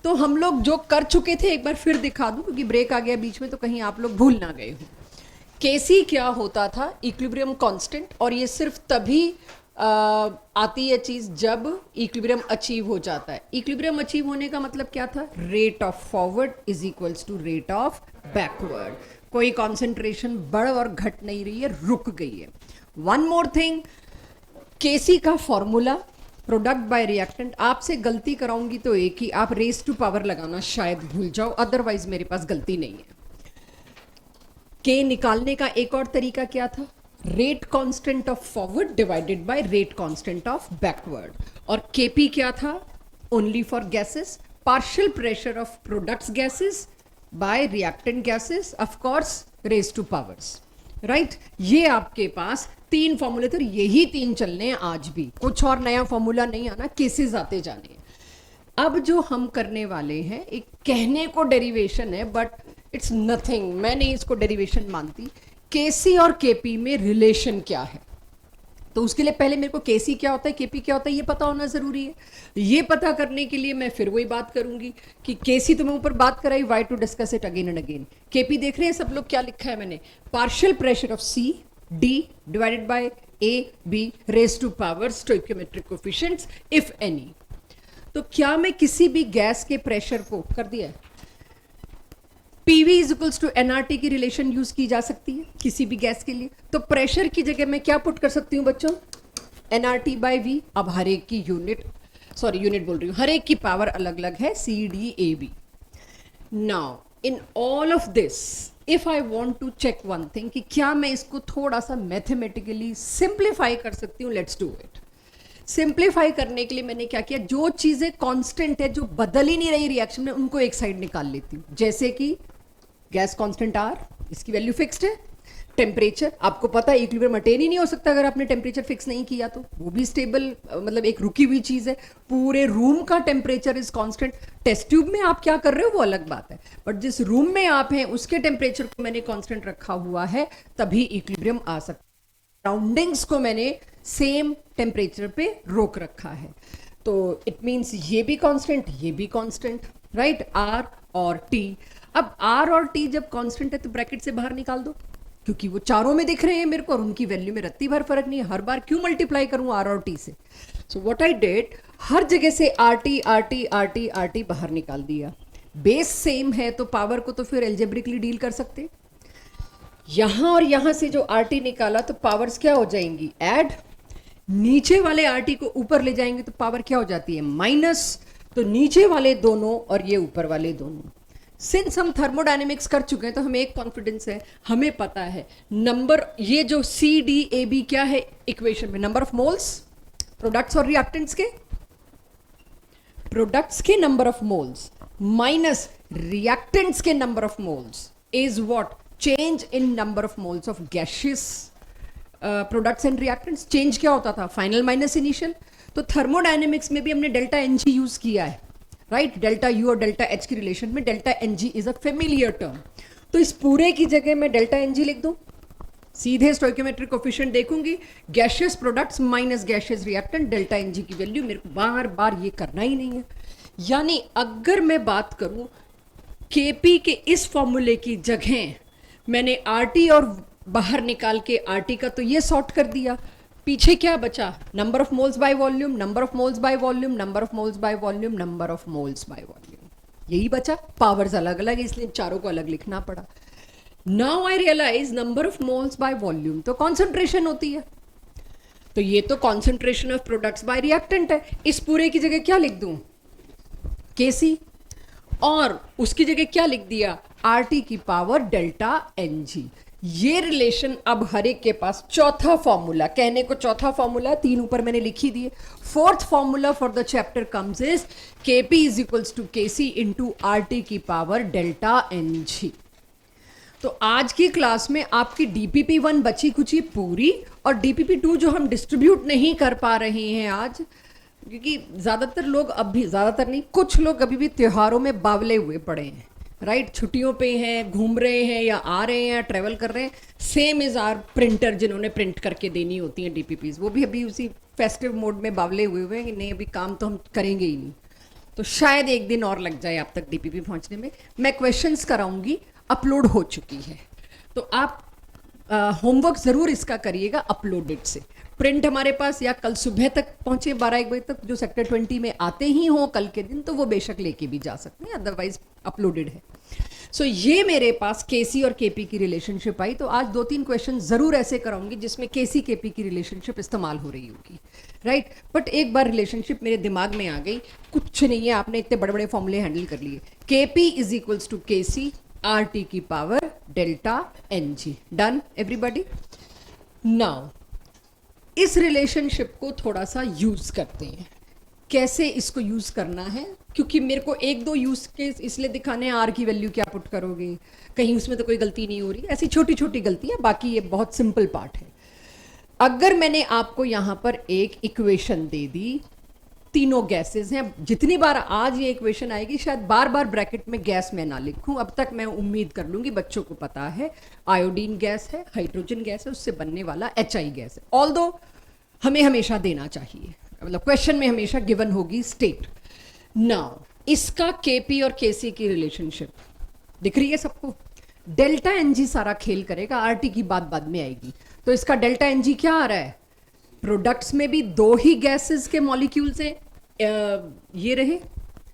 तो हम लोग जो कर चुके थे एक बार फिर दिखा दूं, क्योंकि ब्रेक आ गया बीच में तो कहीं आप लोग भूल ना गए हो। केसी क्या होता था? Equilibrium constant. और ये सिर्फ तभी आती है चीज जब इक्विलिब्रियम अचीव हो जाता है। इक्विलिब्रियम अचीव होने का मतलब क्या था? Rate of forward is equals to rate of backward. कोई कॉन्सेंट्रेशन बढ़ और घट नहीं रही है, रुक गई है। वन मोर थिंग, केसी का फॉर्मूला प्रोडक्ट बाय रिएक्टेंट, आपसे गलती कराऊंगी तो एक ही, आप रेस टू पावर लगाना शायद भूल जाओ, अदरवाइज मेरे पास गलती नहीं है। के निकालने का एक और तरीका क्या था? Rate constant of forward divided by rate constant of backward. और केपी क्या था? Only for gases, partial pressure of products gases bye reactant gases, of course raise two powers, right. ये आपके पास तीन फॉर्मूले थे, यही तीन चलने हैं आज भी, कुछ और नया फॉर्मूला नहीं आना, केसेस आते जाने। अब जो हम करने वाले हैं, एक कहने को डेरिवेशन है बट इट्स नथिंग, मैं नहीं इसको डेरिवेशन मानती। केसी और केपी में रिलेशन क्या है? तो उसके लिए पहले मेरे को केसी क्या होता है, केपी क्या होता है, ये पता होना जरूरी है। ये पता करने के लिए मैं फिर वही बात करूंगी कि केसी तो मैं ऊपर बात कराई, why to discuss it again and again. KP देख रहे हैं सब लोग, क्या लिखा है मैंने? Partial pressure of C D divided by A B raise to power stoichiometric coefficients if any. तो क्या मैं किसी भी गैस के प्रेशर को कर दिया है, PV is equals to NRT की रिलेशन यूज की जा सकती है किसी भी गैस के लिए। तो प्रेशर की जगह मैं क्या पुट कर सकती हूँ बच्चों? NRT by V. अब हर एक की यूनिट, सॉरी यूनिट बोल रही हूँ, हर एक की पावर अलग अलग है, C D A B. Now in all of this if I want to check one thing कि क्या मैं इसको थोड़ा सा मैथमेटिकली सिंप्लीफाई कर सकती हूँ, लेट्स डू इट। सिंप्लीफाई करने के लिए मैंने क्या किया, जो चीजें कांस्टेंट है, जो बदल ही नहीं रही रिएक्शन में, उनको एक साइड निकाल लेती हूँ। जैसे कि गैस कांस्टेंट आर, इसकी वैल्यू फिक्स्ड है। टेम्परेचर आपको पता है इक्विलिब्रियम अटेन ही नहीं हो सकता अगर आपने टेम्परेचर फिक्स नहीं किया, तो वो भी स्टेबल, मतलब एक रुकी हुई चीज है। पूरे रूम का temperature is constant. Test tube में आप क्या कर रहे हो वो अलग बात है, बट जिस रूम में आप हैं उसके टेम्परेचर को मैंने कांस्टेंट रखा हुआ है, तभी इक्विलिब्रियम आ सकता है। सराउंडिंग्स को मैंने सेम टेम्परेचर पे रोक रखा है, तो इट मीन्स ये भी कांस्टेंट, ये भी कांस्टेंट, राइट। आर और टी। अब आर और टी जब कांस्टेंट है तो ब्रैकेट से बाहर निकाल दो, क्योंकि वो चारों में दिख रहे हैं मेरे को और उनकी वैल्यू में रत्ती भर फर्क नहीं है। हर बार क्यों मल्टीप्लाई करूं आर और टी से? सो व्हाट आई डिड, हर जगह से R T R T R T R T बाहर निकाल दिया। बेस सेम है तो पावर को तो फिर एल्जेब्रिकली डील कर सकते। यहां और यहां से जो आर टी निकाला तो पावर्स क्या हो जाएंगी? ऐड। नीचे वाले आर टी को ऊपर ले जाएंगे तो पावर क्या हो जाती है? माइनस। तो नीचे वाले दोनों और ये ऊपर वाले दोनों। सिंस हम थर्मोडायनेमिक्स कर चुके हैं तो हमें एक कॉन्फिडेंस है, हमें पता है नंबर, ये जो सी डी ए बी क्या है इक्वेशन में? नंबर ऑफ मोल्स, प्रोडक्ट्स और रिएक्टेंट्स के, प्रोडक्ट्स के number of moles minus reactants के number of moles is what? Change in number of moles of gaseous products and reactants. Change क्या होता था? Final minus initial. तो thermodynamics में भी हमने डेल्टा एन जी यूज किया है, राइट। डेल्टा यू और डेल्टा एच की रिलेशन में delta N G is a familiar term. तो इस पूरे की जगह मैं डेल्टा एन जी लिख दूं, सीधे स्टोइकियोमेट्रिक कोफिशिएंट देखूंगी, gaseous products minus gaseous reactant, delta N g की वैल्यू। मेरे को बार बार ये करना ही नहीं है। यानी अगर मैं बात करूं केपी के इस फॉर्मूले की जगह मैंने आर टी और बाहर निकाल के आर टी का तो ये सॉर्ट कर दिया, पीछे क्या बचा? Number of moles by volume, number of moles by volume, number of moles by volume, number of moles by volume, यही बचा। पावर्स अलग अलग है इसलिए चारों को अलग लिखना पड़ा। Now I realise number of moles by volume तो कॉन्सेंट्रेशन होती है, तो ये तो concentration of products by reactant है। इस पूरे की जगह क्या लिख दूं? केसी। और उसकी जगह क्या लिख दिया? आर टी की पावर डेल्टा एन जी। ये रिलेशन अब हर एक के पास चौथा फॉर्मूला, कहने को चौथा फॉर्मूला, तीन ऊपर मैंने लिखी दिए। Fourth formula for the chapter comes is KP is equals to KC into R T की पावर डेल्टा एन जी। तो आज की क्लास में आपकी डीपीपी 1 बची कुची पूरी, और डीपीपी 2 जो हम डिस्ट्रीब्यूट नहीं कर पा रहे हैं आज, क्योंकि ज्यादातर लोग अभी, ज्यादातर नहीं, कुछ लोग अभी भी त्योहारों में बावले हुए पड़े हैं, राइट। छुट्टियों पे हैं, घूम रहे हैं या आ रहे हैं या ट्रेवल कर रहे हैं। सेम इज आर प्रिंटर जिन्होंने प्रिंट करके देनी होती हैं डीपीपीज, वो भी अभी उसी फेस्टिव मोड में बावले हुए हैं कि नहीं अभी काम तो हम करेंगे ही नहीं। तो शायद एक दिन और लग जाए आप तक डीपीपी पहुंचने में। मैं क्वेश्चंस कराऊंगी, अपलोड हो चुकी है, तो आप होमवर्क जरूर इसका करिएगा अपलोडेड से। प्रिंट हमारे पास या कल सुबह तक पहुंचे 12-1 बजे तक, जो सेक्टर 20 में आते ही हों कल के दिन तो वो बेशक लेके भी जा सकते हैं, अदरवाइज अपलोडेड है। सो ये मेरे पास केसी और केपी की रिलेशनशिप आई, तो आज 2-3 क्वेश्चन जरूर ऐसे कराऊंगी जिसमें केसी केपी की रिलेशनशिप इस्तेमाल हो रही होगी, राइट। बट एक बार रिलेशनशिप मेरे दिमाग में आ गई, कुछ नहीं है, आपने इतने बड़े बड़े फॉर्मूले हैंडल कर लिए। KP is equals to KC R T की power delta N G. Done everybody. Now इस रिलेशनशिप को थोड़ा सा यूज करते हैं। कैसे इसको यूज करना है, क्योंकि मेरे को 1-2 यूज केस इसलिए दिखाने हैं, आर की वैल्यू क्या पुट करोगे, कहीं उसमें तो कोई गलती नहीं हो रही, ऐसी छोटी छोटी गलतियां, बाकी ये बहुत सिंपल पार्ट है। अगर मैंने आपको यहां पर एक इक्वेशन दे दी, तीनों गैसेस हैं, जितनी बार आज ये इक्वेशन आएगी शायद बार बार ब्रैकेट में गैस मैं ना लिखूं, अब तक मैं उम्मीद कर लूंगी बच्चों को पता है आयोडीन गैस है, हाइड्रोजन गैस है, उससे बनने वाला HI गैस है। ऑल्दो हमें हमेशा देना चाहिए, मतलब क्वेश्चन में हमेशा गिवन होगी स्टेट। नाउ इसका केपी और केसी की रिलेशनशिप दिख रही है सबको। डेल्टा एनजी सारा खेल करेगा, आरटी की बात बाद में आएगी। तो इसका डेल्टा एनजी क्या आ रहा है, प्रोडक्ट्स में भी 2 ही गैसेस के मॉलिक्यूल्स हैं, ये रहे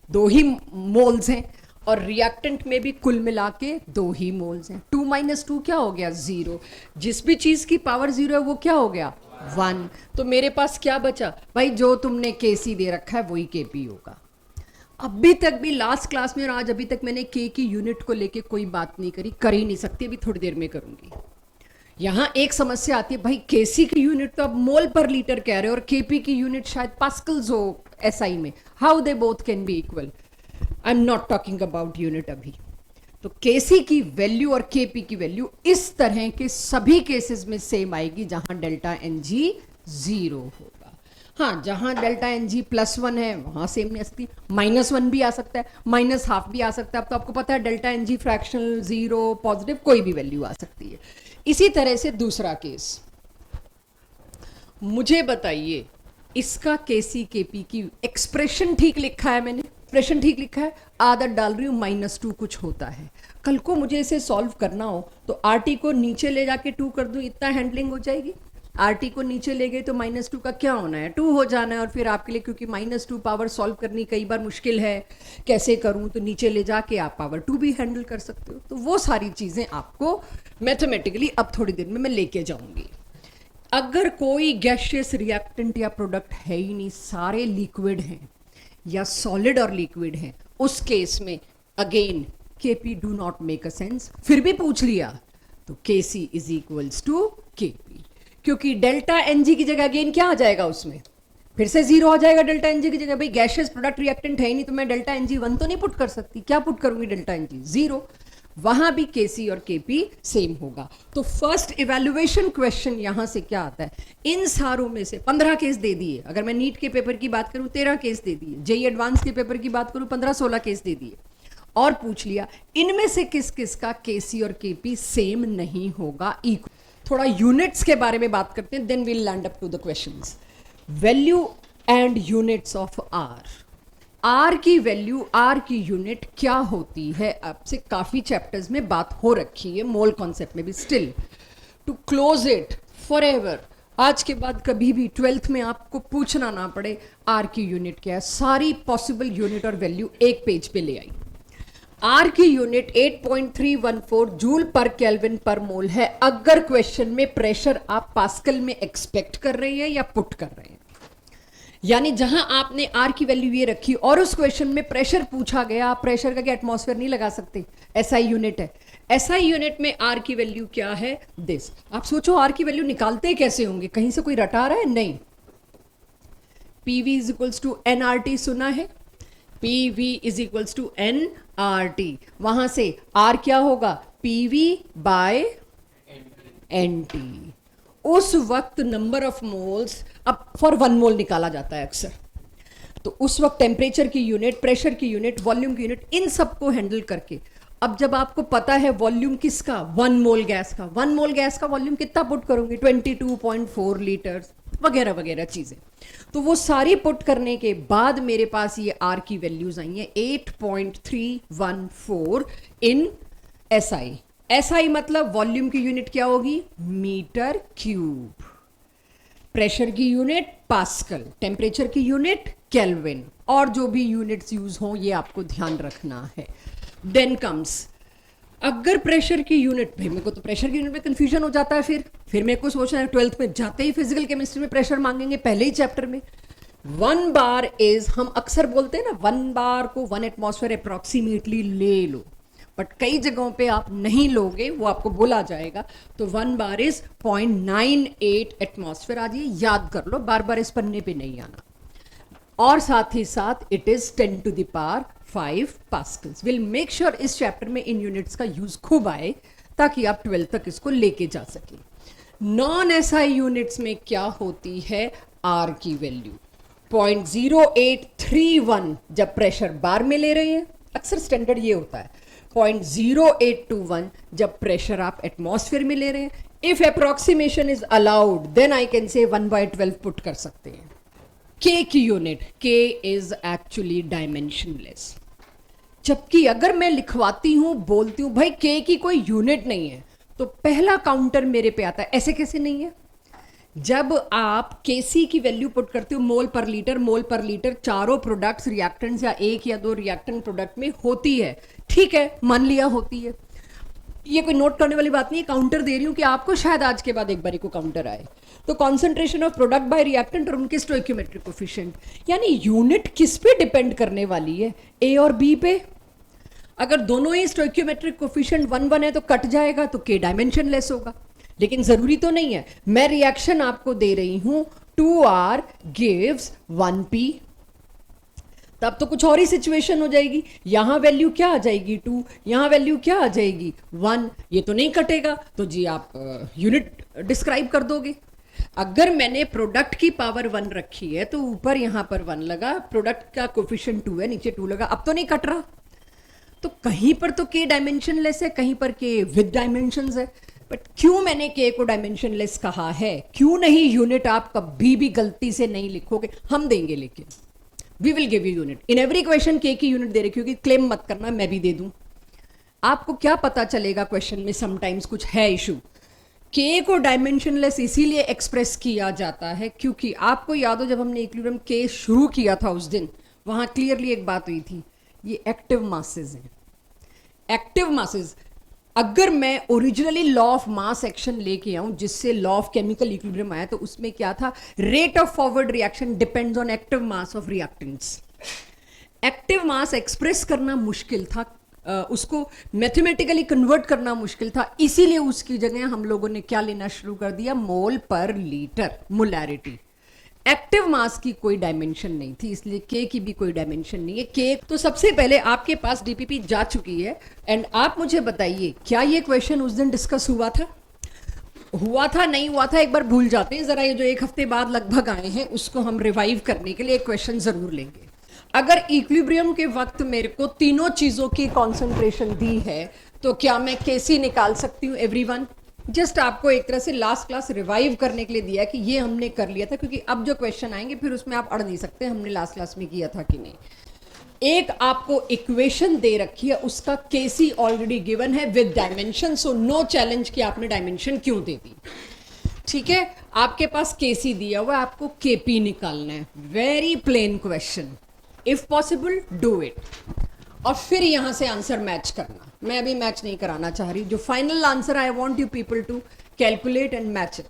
2 ही मोल्स हैं, और रिएक्टेंट में भी कुल मिला के 2 ही मोल्स हैं। 2 - 2 क्या हो गया, 0। जिस भी चीज की पावर 0 है वो क्या हो गया, 1। तो मेरे पास क्या बचा भाई, जो तुमने केसी दे रखा है वही केपी होगा। अभी तक भी लास्ट क्लास में और आज अभी तक मैंने के की यूनिट को लेके कोई बात नहीं करी, कर ही नहीं सकती, अभी थोड़ी देर में करूंगी। यहां एक समस्या आती है, भाई केसी की यूनिट तो अब मोल पर लीटर कह रहे हो और केपी की यूनिट शायद पास्कल्स हो एसआई में, how they both can be equal. I am not talking about unit अभी। तो केसी की वैल्यू और केपी की वैल्यू इस तरह के सभी केसेस में सेम आएगी जहां डेल्टा एन जी 0 होगा। हाँ, जहां डेल्टा एन जी +1 है वहां सेम नहीं आ सकती, -1 भी आ सकता है, -½ भी आ सकता है। अब तो आपको पता है delta N g fractional, 0, positive, कोई भी वैल्यू आ सकती है। इसी तरह से दूसरा केस, मुझे बताइए इसका केसी केपी की एक्सप्रेशन ठीक लिखा है मैंने, एक्सप्रेशन ठीक लिखा है, आदत डाल रही हूं -2 कुछ होता है। कल को मुझे इसे सॉल्व करना हो तो आरटी को नीचे ले जाके 2 कर दूं, इतना हैंडलिंग हो जाएगी। आरटी को नीचे ले गए तो -2 का क्या होना है, 2 हो जाना है। और फिर आपके लिए क्योंकि -2 पावर सॉल्व करनी कई बार मुश्किल है, कैसे करूं, तो नीचे ले जाके आप पावर 2 भी हैंडल कर सकते हो। तो वो सारी चीजें आपको मैथमेटिकली अब थोड़ी देर में मैं लेके जाऊंगी। अगर कोई गैसियस रिएक्टेंट या प्रोडक्ट है ही नहीं, सारे लिक्विड हैं या सॉलिड और लिक्विड हैं, उस केस में again KP do not make a sense. फिर भी पूछ लिया तो केसी इज इक्वल्स टू केपी, क्योंकि डेल्टा एनजी की जगह अगेन क्या आ जाएगा, उसमें फिर से 0 आ जाएगा डेल्टा एनजी की जगह। भाई गैसियस प्रोडक्ट रिएक्टेंट है ही नहीं तो मैं डेल्टा एनजी 1 तो नहीं पुट कर सकती, क्या पुट करूंगी, डेल्टा एनजी 0। वहां भी केसी और केपी सेम होगा। तो फर्स्ट इवैल्यूएशन क्वेश्चन यहां से क्या आता है, इन सारों में से 15 केस दे दिए, अगर मैं नीट के पेपर की बात करूं 13 केस दे दिए, जेई एडवांस के पेपर की बात करूं 15-16 केस दे दिए, और पूछ लिया इनमें से किस किस का केसी और केपी सेम नहीं होगा, इक्वल। थोड़ा यूनिट्स के बारे में बात करते हैं, then we'll land up to the questions. Value and units of R. R की वैल्यू, आर की यूनिट क्या होती है, आपसे काफी चैप्टर्स में बात हो रखी है, मोल कॉन्सेप्ट में भी। Still to close it forever, आज के बाद कभी भी 12th में आपको पूछना ना पड़े आर की यूनिट क्या है, सारी पॉसिबल यूनिट और वैल्यू एक पेज पे ले आई। आर की यूनिट 8.314 जूल पर केल्विन पर मोल है, अगर क्वेश्चन में प्रेशर आप पास्कल में एक्सपेक्ट कर रहे हैं या पुट कर रहे हैं। यानी जहां आपने आर की वैल्यू ये रखी और उस क्वेश्चन में प्रेशर पूछा गया, आप प्रेशर का क्या एटमॉस्फेयर नहीं लगा सकते, एसआई यूनिट है। एसआई यूनिट में आर की वैल्यू क्या है, दिस। आप सोचो आर की वैल्यू निकालते कैसे होंगे, कहीं से कोई रटा रहा है, नहीं। PV is equals to NRT सुना है, PV is equals to NRT, वहां से आर क्या होगा, पीवी बाय एनटी। उस वक्त नंबर ऑफ मोल्स, अब फॉर 1 मोल निकाला जाता है अक्सर, तो उस वक्त टेम्परेचर की यूनिट, प्रेशर की यूनिट, वॉल्यूम की यूनिट, इन सबको हैंडल करके, अब जब आपको पता है वॉल्यूम किसका, 1 मोल गैस का, 1 मोल गैस का वॉल्यूम कितना पुट करूंगी, 22.4 लीटर्स। वगैरह वगैरह चीज़ें। तो वो सारी पुट करने के बाद मेरे पास ये आर की वैल्यूज आई हैं 8.314 इन एसआई। एसआई मतलब वॉल्यूम की यूनिट क्या होगी? Metre cube. प्रेशर की यूनिट पास्कल, टेम्परेचर की यूनिट केल्विन, और जो भी यूनिट्स यूज हों ये आपको ध्यान रखना है। देन कम्स, अगर प्रेशर की यूनिट, भाई मेरे को तो प्रेशर की यूनिट में कंफ्यूजन हो जाता है, फिर मेरे को सोचना है 12th में जाते ही फिजिकल केमिस्ट्री में प्रेशर मांगेंगे पहले ही चैप्टर में। 1 बार इज, हम अक्सर बोलते हैं ना 1 बार को 1 एटमॉस्फेयर अप्रोक्सीमेटली ले लो, बट कई जगहों पे आप नहीं लोगे, वो आपको बोला जाएगा। तो 1 बार इज 0.98 एटमॉस्फेयर। आज ये याद कर लो, बार बार इस पन्ने पे नहीं आना। और साथ ही साथ it is 10 to the power 5 pascals. Will make sure इस चैप्टर में इन यूनिट्स का यूज खूब आए ताकि आप 12th तक इसको लेके जा सके। नॉन एसआई यूनिट्स में क्या होती है? आर की वैल्यू 0.0831 जब प्रेशर बार में ले रहे हैं, अक्सर स्टैंडर्ड ये होता है। 0.0821 जब प्रेशर आप एटमॉस्फेयर में ले रहे हैं। If approximation is allowed then I can say 1/12 put कर सकते हैं। के की यूनिट, के इज एक्चुअली डायमेंशनलेस। जबकि अगर मैं लिखवाती हूं, बोलती हूं भाई के की कोई यूनिट नहीं है, तो पहला काउंटर मेरे पे आता है ऐसे कैसे नहीं है? जब आप केसी की वैल्यू पुट करते हो मोल पर लीटर, चारों प्रोडक्ट्स रिएक्टेंट्स या एक या दो रिएक्टेंट प्रोडक्ट में होती है, ठीक है, मान लिया होती है, ये कोई नोट करने वाली बात नहीं है। काउंटर दे रही हूं कि आपको शायद आज के बाद एक बारी को काउंटर आए। तो concentration of product bye reactant और उनके स्टोइकियोमेट्रिक कोफिशिएंट, यानी यूनिट किस पे डिपेंड करने वाली है? ए और बी पे। अगर दोनों ही स्टोइकियोमेट्रिक कोफिशिएंट 1 है तो कट जाएगा, तो के डायमेंशनलेस होगा। लेकिन जरूरी तो नहीं है। मैं रिएक्शन आपको दे रही हूं 2R गिव्स 1P, तब तो कुछ और ही सिचुएशन हो जाएगी। यहां वैल्यू क्या आ जाएगी 2, यहां वैल्यू क्या आ जाएगी 1, ये तो नहीं कटेगा, तो जी आप यूनिट डिस्क्राइब कर दोगे। अगर मैंने प्रोडक्ट की पावर 1 रखी है तो ऊपर यहां पर 1 लगा, प्रोडक्ट का कोफिशिएंट 2 है, नीचे 2 लगा, अब तो नहीं कट रहा। तो कहीं पर तो के डायमेंशनलेस है, कहीं पर के विद डायमेंशंस है। बट क्यों मैंने के को डायमेंशनलेस कहा है? क्यों नहीं यूनिट आप कभी भी गलती से नहीं लिखोगे, हम देंगे, लेकिन we will give you unit in every question. K की यूनिट दे रही, क्योंकि क्लेम मत करना मैं भी दे दूं। आपको क्या पता चलेगा क्वेश्चन में समटाइम्स कुछ है इशू। के को डायमेंशनलेस इसीलिए एक्सप्रेस किया जाता है क्योंकि आपको याद हो जब हमने इक्विलिब्रियम के शुरू किया था उस दिन, वहां क्लियरली एक बात हुई थी, ये एक्टिव मासेस हैं। एक्टिव मासेस, अगर मैं originally law of mass action लेके आऊं जिससे लॉ ऑफ केमिकल इक्विलिब्रियम आया, तो उसमें क्या था? Rate of forward reaction depends on active mass of reactants. Active mass express करना मुश्किल था, उसको मैथमेटिकली कन्वर्ट करना मुश्किल था, इसीलिए उसकी जगह हम लोगों ने क्या लेना शुरू कर दिया? मोल पर लीटर, मोलैरिटी। एक्टिव मास की कोई डायमेंशन नहीं थी, इसलिए के की भी कोई डायमेंशन नहीं है। के तो सबसे पहले आपके पास डीपीपी जा चुकी है। एंड आप मुझे बताइए, क्या ये क्वेश्चन उस दिन डिस्कस हुआ था? नहीं हुआ था, एक बार भूल जाते हैं जरा। ये जो एक हफ्ते बाद लगभग आए हैं उसको हम रिवाइव करने के लिए एक क्वेश्चन जरूर लेंगे। अगर इक्विलिब्रियम के वक्त मेरे को तीनों चीजों की कॉन्सेंट्रेशन दी है तो क्या मैं केसी निकाल सकती हूँ? एवरीवन, जस्ट आपको एक तरह से लास्ट क्लास रिवाइव करने के लिए दिया कि ये हमने कर लिया था, क्योंकि अब जो क्वेश्चन आएंगे फिर उसमें आप अड़ नहीं सकते हमने लास्ट क्लास में किया था कि नहीं। एक आपको इक्वेशन दे रखी है, उसका केसी ऑलरेडी गिवन है with dimension, so no challenge कि आपने डायमेंशन क्यों दे दी। ठीक है, आपके पास केसी दिया हुआ है, आपको केपी निकालना है। Very plain question, if possible do it, और फिर यहां से आंसर मैच करना। मैं अभी मैच नहीं कराना चाह रही, जो final answer I want you people to calculate and match it.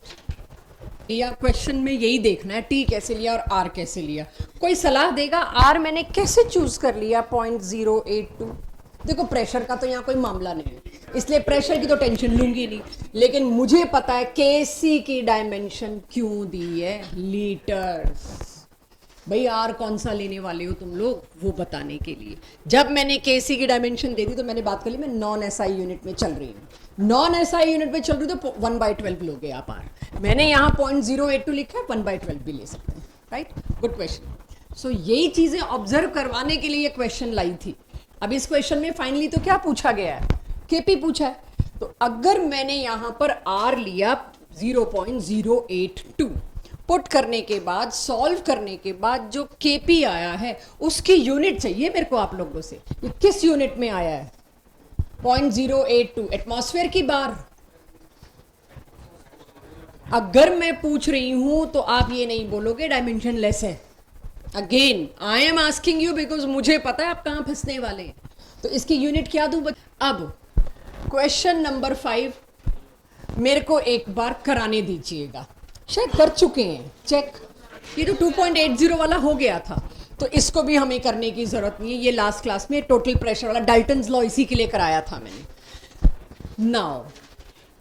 या क्वेश्चन में यही देखना है टी कैसे लिया और आर कैसे लिया। कोई सलाह देगा आर मैंने कैसे चूज कर लिया 0.082? देखो प्रेशर का तो यहाँ कोई मामला नहीं है, इसलिए प्रेशर की तो टेंशन लूंगी नहीं, लेकिन मुझे पता है केसी की डायमेंशन क्यों दी है, लीटर। भाई आर कौन सा लेने वाले हो तुम लोग, वो बताने के लिए। जब मैंने केसी की डायमेंशन दे दी तो मैंने बात कर ली मैं नॉन एसआई यूनिट में चल रही हूँ। नॉन एसआई यूनिट में चल रही तो 1/12 लोगे आप आर। मैंने यहाँ 0.082 लिखा है, 1/12 भी ले सकते हैं। Right, good question. सो यही चीजें ऑब्जर्व करवाने के लिए ये क्वेश्चन लाई थी। अब इस क्वेश्चन में फाइनली तो क्या पूछा गया है? केपी पूछा है। तो अगर मैंने यहाँ पर आर लिया 0.082 पुट करने के बाद, सॉल्व करने के बाद जो केपी आया है उसकी यूनिट चाहिए मेरे को आप लोगों से। ये किस यूनिट में आया है? 0.082 एटमॉस्फेयर की बार। अगर मैं पूछ रही हूं तो आप ये नहीं बोलोगे डायमेंशन लेस है। Again I am asking you because मुझे पता है आप कहां फंसने वाले हैं। तो इसकी यूनिट क्या दूं? अब क्वेश्चन नंबर 5 मेरे को एक बार कराने दीजिएगा। शायद कर चुके हैं चेक। ये तो 2.80 वाला हो गया था, तो इसको भी हमें करने की जरूरत नहीं है। ये लास्ट क्लास में टोटल प्रेशर वाला डाल्टन्स लॉ इसी के लिए कराया था मैंने। नाउ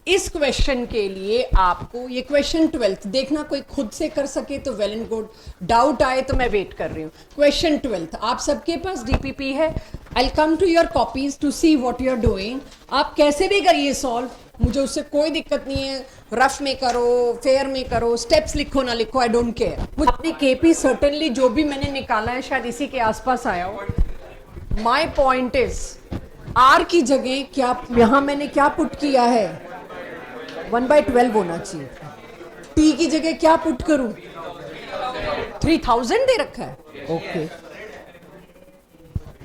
इस क्वेश्चन के लिए आपको ये क्वेश्चन 12th देखना, कोई खुद से कर सके तो वेल एंड गुड, डाउट आए तो मैं वेट कर रही हूँ। क्वेश्चन 12th आप सबके पास डीपीपी है। I come to your copies to see what you are doing. आप कैसे भी करिए सॉल्व, मुझे उससे कोई दिक्कत नहीं है। रफ में करो, फेयर में करो, स्टेप्स लिखो ना लिखो, आई डोंट केयर। अपने केपी सर्टेनली जो भी मैंने निकाला है शायद इसी के आसपास आया हो। माई पॉइंट इज आर की जगह क्या यहां मैंने क्या पुट किया है? 1/12 होना चाहिए। टी की जगह क्या पुट करूं? 3000 दे रखा है। ओके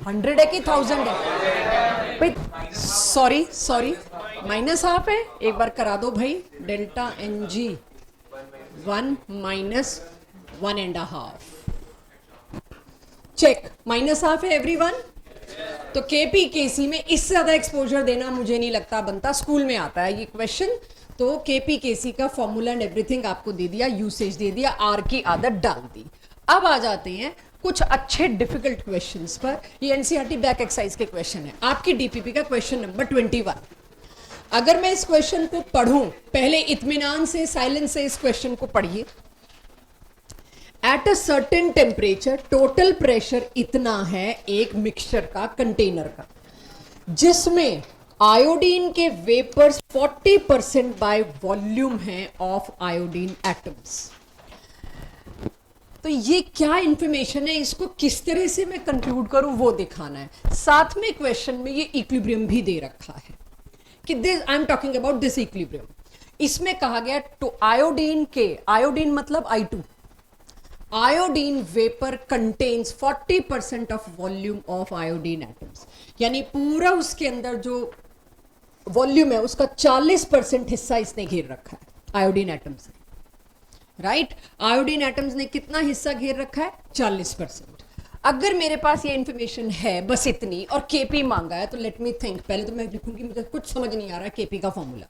100 है कि 1000 है? भाई सॉरी माइनस हाफ है। एक बार करा दो भाई। Delta N g 1 minus 1.5 check. Minus half है एवरीवन। तो केपी केसी में इससे ज्यादा एक्सपोजर देना मुझे नहीं लगता बनता। स्कूल में आता है ये क्वेश्चन। तो केपी केसी का फॉर्मूला एंड एवरीथिंग आपको दे दिया, यूसेज दे दिया, आर की आदत डाल दी। अब आ जाते हैं कुछ अच्छे डिफिकल्ट क्वेश्चंस पर। ये एनसीईआरटी बैक एक्सरसाइज के क्वेश्चन है, आपकी डीपीपी का क्वेश्चन नंबर 21। अगर मैं इस क्वेश्चन को पढ़ूं, पहले इत्मीनान से, साइलेंस से इस क्वेश्चन को पढ़िए। At a certain temperature total pressure इतना है एक मिक्सचर का, कंटेनर का, जिसमें आयोडीन के वेपर्स 40% बाय वॉल्यूम है ऑफ आयोडीन एटम्स। तो ये क्या इंफॉर्मेशन है, इसको किस तरह से मैं कंक्लूड करूं वो दिखाना है। साथ में क्वेश्चन में ये इक्विलिब्रियम भी दे रखा है कि this I am talking about this equilibrium. इसमें कहा गया टू आयोडीन के, आयोडीन मतलब I2, iodine vapour contains 40% of volume of iodine atoms. यानी पूरा उसके अंदर जो वॉल्यूम है उसका 40% हिस्सा इसने घेर रखा है आयोडीन एटम्स ने। राइट आयोडीन एटम्स ने कितना हिस्सा घेर रखा है? 40%। अगर मेरे पास ये इंफॉर्मेशन है बस इतनी और केपी मांगा है तो लेट मी थिंक। पहले तो मैं लिखूंगी, मुझे कुछ समझ नहीं आ रहा केपी का फॉर्मूला।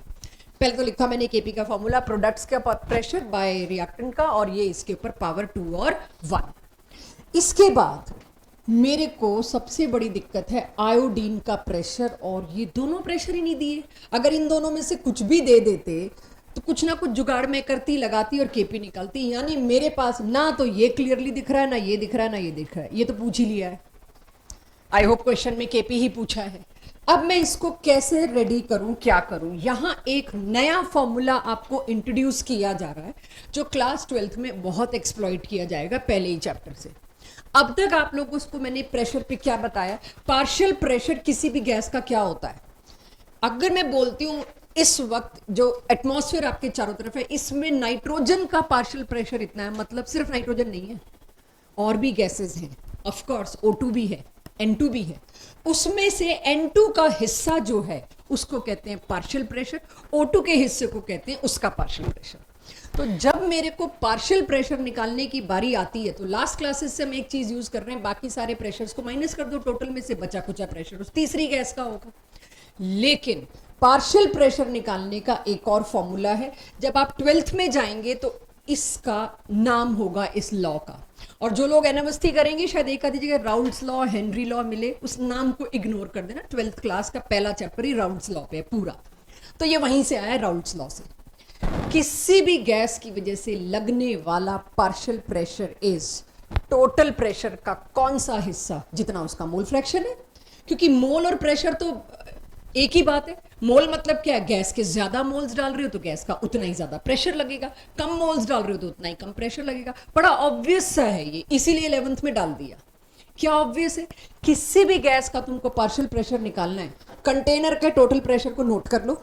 पहले तो लिखा मैंने केपी का फॉर्मूला, प्रोडक्ट्स का प्रेशर बाय रिएक्टेंट का, और ये इसके ऊपर पावर 2 और 1। इसके बाद मेरे को सबसे बड़ी दिक्कत है आयोडीन का प्रेशर, और ये दोनों प्रेशर ही नहीं दिए। अगर इन दोनों में से कुछ भी दे देते तो कुछ ना कुछ जुगाड़ में करती, लगाती और केपी निकालती। यानी मेरे पास ना तो ये क्लियरली दिख रहा है, ना ये दिख रहा है, ना ये दिख रहा है। ये तो पूछ ही लिया है। आई होप क्वेश्चन में केपी ही पूछा है। अब मैं इसको कैसे रेडी करूं, क्या करूं? यहां एक नया फॉर्मूला आपको इंट्रोड्यूस किया जा रहा है जो क्लास 12th में बहुत एक्सप्लॉइट किया जाएगा पहले ही चैप्टर से। अब तक आप लोगों को मैंने प्रेशर पे क्या बताया? पार्शियल प्रेशर किसी भी गैस का क्या होता है? अगर मैं बोलती हूं इस वक्त जो एटमॉस्फेयर आपके चारों तरफ है, इसमें नाइट्रोजन का पार्शियल प्रेशर इतना है, मतलब सिर्फ नाइट्रोजन नहीं है, और भी गैसेस हैं। ऑफ कोर्स O2 भी है, N2 भी है। उसमें से N2 का हिस्सा जो है उसको कहते हैं पार्शियल प्रेशर, O2 के हिस्से को कहते हैं उसका पार्शियल प्रेशर। तो जब मेरे को पार्शियल प्रेशर निकालने की बारी आती है तो लास्ट क्लासेस से हम एक चीज यूज कर रहे हैं, बाकी सारे प्रेशर्स को माइनस कर दो, टोटल में से बचा कुचा प्रेशर उस तीसरी गैस का होगा। लेकिन पार्शियल प्रेशर निकालने का एक और फॉर्मूला है, जब आप 12th में जाएंगे तो इसका नाम होगा इस लॉ का। और जो लोग एनामस्ती करेंगे शायद एक आधी जगह राउल्ट्स लॉ, हेनरी लॉ मिले, उस नाम को इग्नोर कर देना। 12th क्लास का पहला चैप्टर ही राउल्ट्स लॉ पे है पूरा, तो ये वहीं से आया है राउल्ट्स लॉ से। किसी भी गैस की वजह से लगने वाला partial pressure is total pressure का कौन सा हिस्सा जितना उसका मोल फ्रैक्शन है। क्योंकि मोल और प्रेशर तो एक ही बात है। मोल मतलब क्या है? गैस के ज्यादा मोल्स डाल रहे हो तो गैस का उतना ही ज्यादा प्रेशर लगेगा, कम मोल्स डाल रहे हो तो उतना ही कम प्रेशर लगेगा। बड़ा ऑब्वियस सा है ये, इसीलिए 11th में डाल दिया। क्या ऑब्वियस है? किसी भी गैस का तुमको पार्शियल प्रेशर निकालना है, कंटेनर के टोटल प्रेशर को नोट कर लो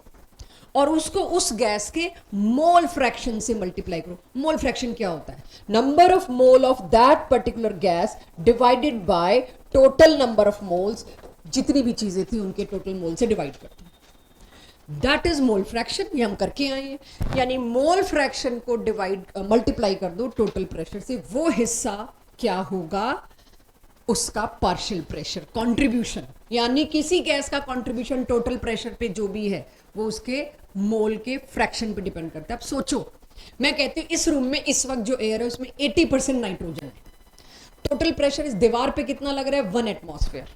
और उसको उस गैस के मोल फ्रैक्शन से मल्टीप्लाई करो। मोल फ्रैक्शन क्या होता है? Number of mole of that particular gas divided by total number of moles, जितनी भी चीजें थी उनके टोटल मोल से डिवाइड करते हैं, दैट इज मोल फ्रैक्शन। ये हम करके आए हैं। यानी मोल फ्रैक्शन को डिवाइड मल्टीप्लाई कर दो टोटल प्रेशर से, वो हिस्सा क्या होगा? उसका पार्शियल प्रेशर कंट्रीब्यूशन, यानी किसी गैस का कंट्रीब्यूशन टोटल प्रेशर पे जो भी है वो उसके मोल के फ्रैक्शन पे डिपेंड करता है। अब सोचो, मैं कहती हूँ इस रूम में इस वक्त जो एयर है उसमें 80% नाइट्रोजन है, टोटल प्रेशर इस दीवार पे कितना लग रहा है? 1 एटमॉस्फेयर।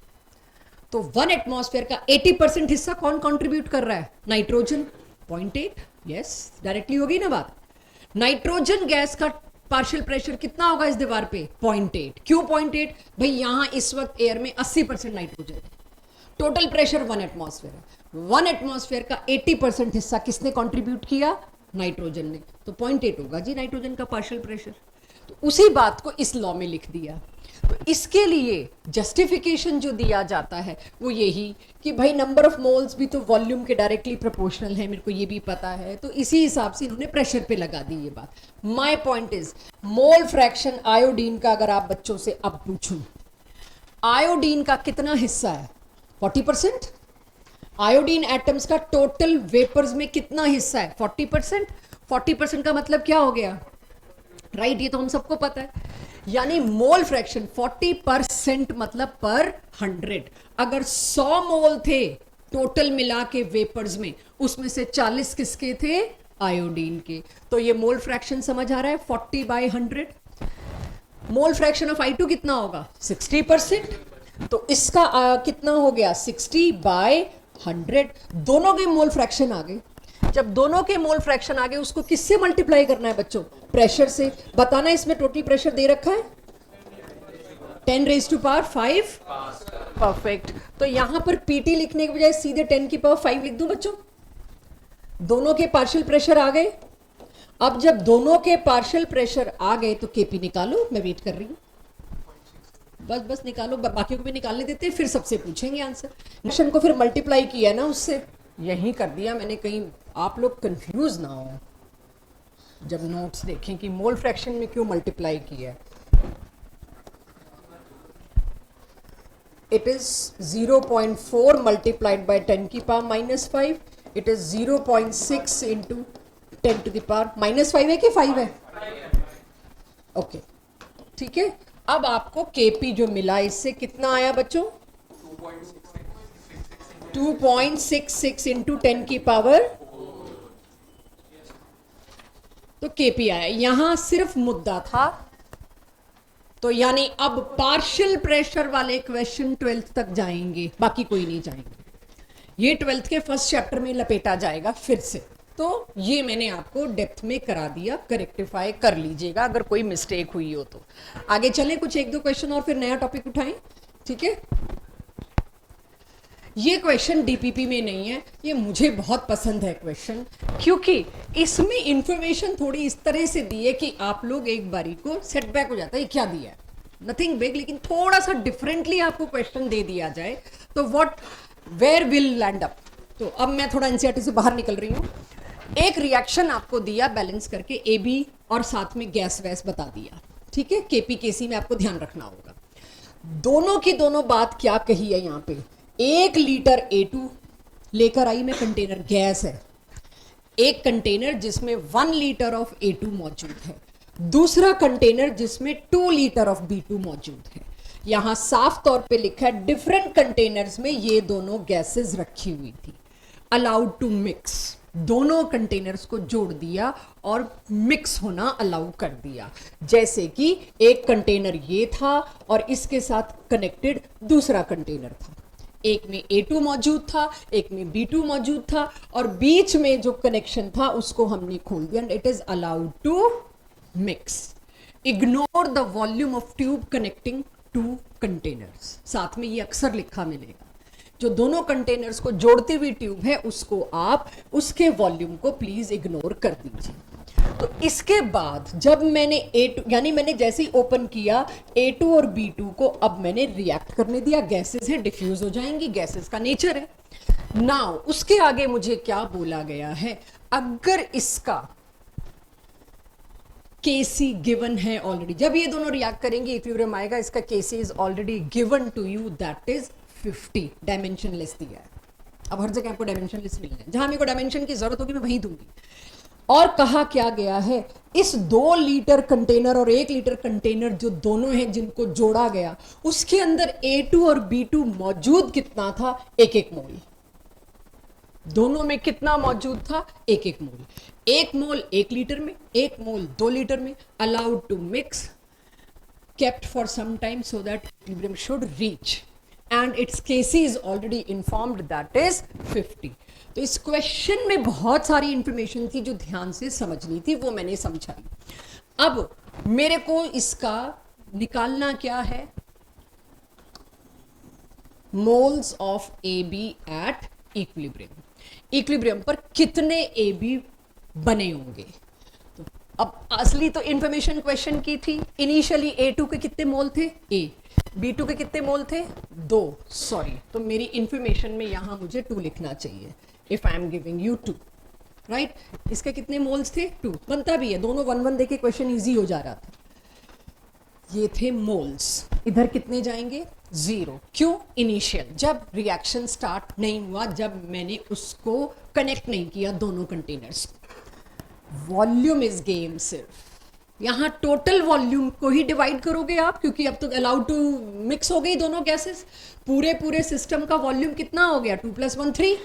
तो 1 एटमॉस्फेयर का 80% हिस्सा कौन कंट्रीब्यूट कर रहा है? नाइट्रोजन। 0.8, यस, डायरेक्टली होगी ना बात। नाइट्रोजन गैस का पार्शियल प्रेशर कितना होगा इस दीवार पे? 0.8। क्यों 0.8? भाई यहां इस वक्त एयर में 80% नाइट्रोजन है, टोटल प्रेशर 1 एटमॉस्फेयर है। 1 एटमॉस्फेयर का 80% हिस्सा किसने कंट्रीब्यूट किया? नाइट्रोजन ने। तो 0.8 होगा जी नाइट्रोजन का पार्शियल प्रेशर। तो उसी बात को इस लॉ में लिख दिया। तो इसके लिए जस्टिफिकेशन जो दिया जाता है वो यही कि भाई नंबर ऑफ मोल्स भी तो वॉल्यूम के डायरेक्टली प्रोपोर्शनल है, मेरे को ये भी पता है, तो इसी हिसाब से इन्होंने प्रेशर पे लगा दी ये बात। My point is mole fraction iodine का अगर आप बच्चों से अब पूछूं, आयोडीन का कितना हिस्सा है? 40%। आयोडीन एटम्स का टोटल वेपर्स में कितना हिस्सा है? 40%। 40% का मतलब क्या हो गया? राइट, ये तो हम सबको पता है। यानी मोल फ्रैक्शन 40% मतलब पर 100। अगर 100 मोल थे टोटल मिला के वेपर्स में, उसमें से 40 किसके थे? आयोडीन के। तो ये मोल फ्रैक्शन समझ आ रहा है? 40/100। मोल फ्रैक्शन ऑफ I2 कितना होगा? 60%। तो इसका कितना हो गया? 60/100। दोनों के मोल फ्रैक्शन आ गए। जब दोनों के मोल फ्रैक्शन आ गए, उसको किससे मल्टीप्लाई करना है बच्चों? प्रेशर से। बताना इसमें टोटल प्रेशर दे रखा है 10⁵ परफेक्ट। तो यहां पर पीटी लिखने के बजाय सीधे 10⁵ लिख दूं बच्चों। दोनों के पार्शियल प्रेशर आ गए। अब जब दोनों के पार्शियल प्रेशर आ गए तो केपी निकालो, मैं वेट कर रही हूं। बस निकालो, बाकी को भी निकालने देते हैं, फिर सबसे पूछेंगे आंसर। क्वेश्चन को फिर मल्टीप्लाई किया ना उससे, यही कर दिया मैंने, कहीं आप लोग कंफ्यूज ना हो जब नोट्स देखें कि मोल फ्रैक्शन में क्यों मल्टीप्लाई किया है। It is 0.4 multiplied by 10⁻⁻5। It is 0.6 into 10⁻⁻5 है कि 5 है? ओके, ठीक है। अब आपको केपी जो मिला इससे कितना आया बच्चों? 2.66 इंटू 10⁻। तो केपी आया। यहां सिर्फ मुद्दा था, तो यानी अब पार्शियल प्रेशर वाले क्वेश्चन 12th तक जाएंगे, बाकी कोई नहीं जाएंगे। ये 12th के फर्स्ट चैप्टर में लपेटा जाएगा फिर से। तो ये मैंने आपको डेप्थ में करा दिया, करेक्टिफाई कर लीजिएगा अगर कोई मिस्टेक हुई हो तो। आगे चलें, कुछ 1-2 क्वेश्चन और फिर नया टॉपिक उठाएं, ठीक है। ये क्वेश्चन डीपीपी में नहीं है, ये मुझे बहुत पसंद है क्वेश्चन, क्योंकि इसमें इंफॉर्मेशन थोड़ी इस तरह से दी है कि आप लोग एक बारी को सेटबैक हो जाता है, क्या दिया है, नथिंग बिग, लेकिन थोड़ा सा डिफरेंटली आपको क्वेश्चन दे दिया जाए तो what where will land up. तो अब मैं थोड़ा एनसीईआरटी से बाहर निकल रही हूँ। एक रिएक्शन आपको दिया बैलेंस करके AB और साथ में गैस वैस बता दिया, ठीक है। केपी केसी में आपको ध्यान रखना होगा। दोनों की दोनों बात क्या कही है यहाँ पे? 1 लीटर A2 लेकर आई मैं, कंटेनर गैस है, एक कंटेनर जिसमें 1 लीटर ऑफ A2 मौजूद है, दूसरा कंटेनर जिसमें 2 लीटर ऑफ B2 मौजूद है। यहां साफ तौर पे लिखा है डिफरेंट कंटेनर्स में ये दोनों गैसेस रखी हुई थी, अलाउड टू मिक्स। दोनों कंटेनर्स को जोड़ दिया और मिक्स होना अलाउ कर दिया। जैसे कि एक कंटेनर ये था और इसके साथ कनेक्टेड दूसरा कंटेनर था, एक में A2 मौजूद था, एक में B2 मौजूद था, और बीच में जो कनेक्शन था उसको हमने खोल दिया। It is allowed to mix. Ignore the volume of tube connecting to containers. साथ में ये अक्सर लिखा मिलेगा, जो दोनों कंटेनर्स को जोड़ती हुई ट्यूब है उसको आप उसके वॉल्यूम को प्लीज इग्नोर कर दीजिए। तो इसके बाद जब मैंने A2 यानी मैंने जैसे ही ओपन किया A2 और B2 को, अब मैंने रिएक्ट करने दिया। गैसेस हैं, डिफ्यूज हो जाएंगी, गैसेस का नेचर है। नाउ उसके आगे मुझे क्या बोला गया है, अगर इसका केसी गिवन है ऑलरेडी, जब ये दोनों रिएक्ट करेंगे इक्विलिब्रियम आएगा, इसका KC is already given to you, that is 50, dimensionless दिया है। अब हर जगह आपको डायमेंशनलेस मिलना है, जहां मेरे को डायमेंशन की जरूरत होगी मैं वहीं दूंगी। और कहा क्या गया है, इस 2 लीटर कंटेनर और 1 लीटर कंटेनर जो दोनों हैं जिनको जोड़ा गया, उसके अंदर A2 और B2 मौजूद कितना था, 1-1 मोल। दोनों में कितना मौजूद था, 1-1 मोल। 1 मोल 1 लीटर में, 1 मोल 2 लीटर में, allowed to mix, kept for some time so that equilibrium should reach, and its Kc is already informed, that is 50। तो इस क्वेश्चन में बहुत सारी इंफॉर्मेशन थी जो ध्यान से समझनी थी, वो मैंने समझाई। अब मेरे को इसका निकालना क्या है, moles of AB at equilibrium. Equilibrium पर कितने AB बने होंगे। तो अब असली तो इंफॉर्मेशन क्वेश्चन की थी, इनिशियली A2 के कितने मोल थे, A, B2 के कितने मोल थे, 2, सॉरी, तो मेरी इंफॉर्मेशन में यहां मुझे 2 लिखना चाहिए, if I am giving you 2, right. इसके कितने मोल्स थे, 2, बनता भी है, दोनों 1-1 देके क्वेश्चन इजी हो जा रहा था। ये थे मोल्स, इधर कितने जाएंगे, 0, क्यों, इनिशियल, जब रिएक्शन स्टार्ट नहीं हुआ, जब मैंने उसको कनेक्ट नहीं किया दोनों कंटेनर्स। वॉल्यूम इज गेम, सिर्फ यहां टोटल वॉल्यूम को ही डिवाइड करोगे आप, क्योंकि अब तो अलाउड टू मिक्स हो गई दोनों गैसेस, पूरे सिस्टम का वॉल्यूम कितना हो गया, 2 + 1 3।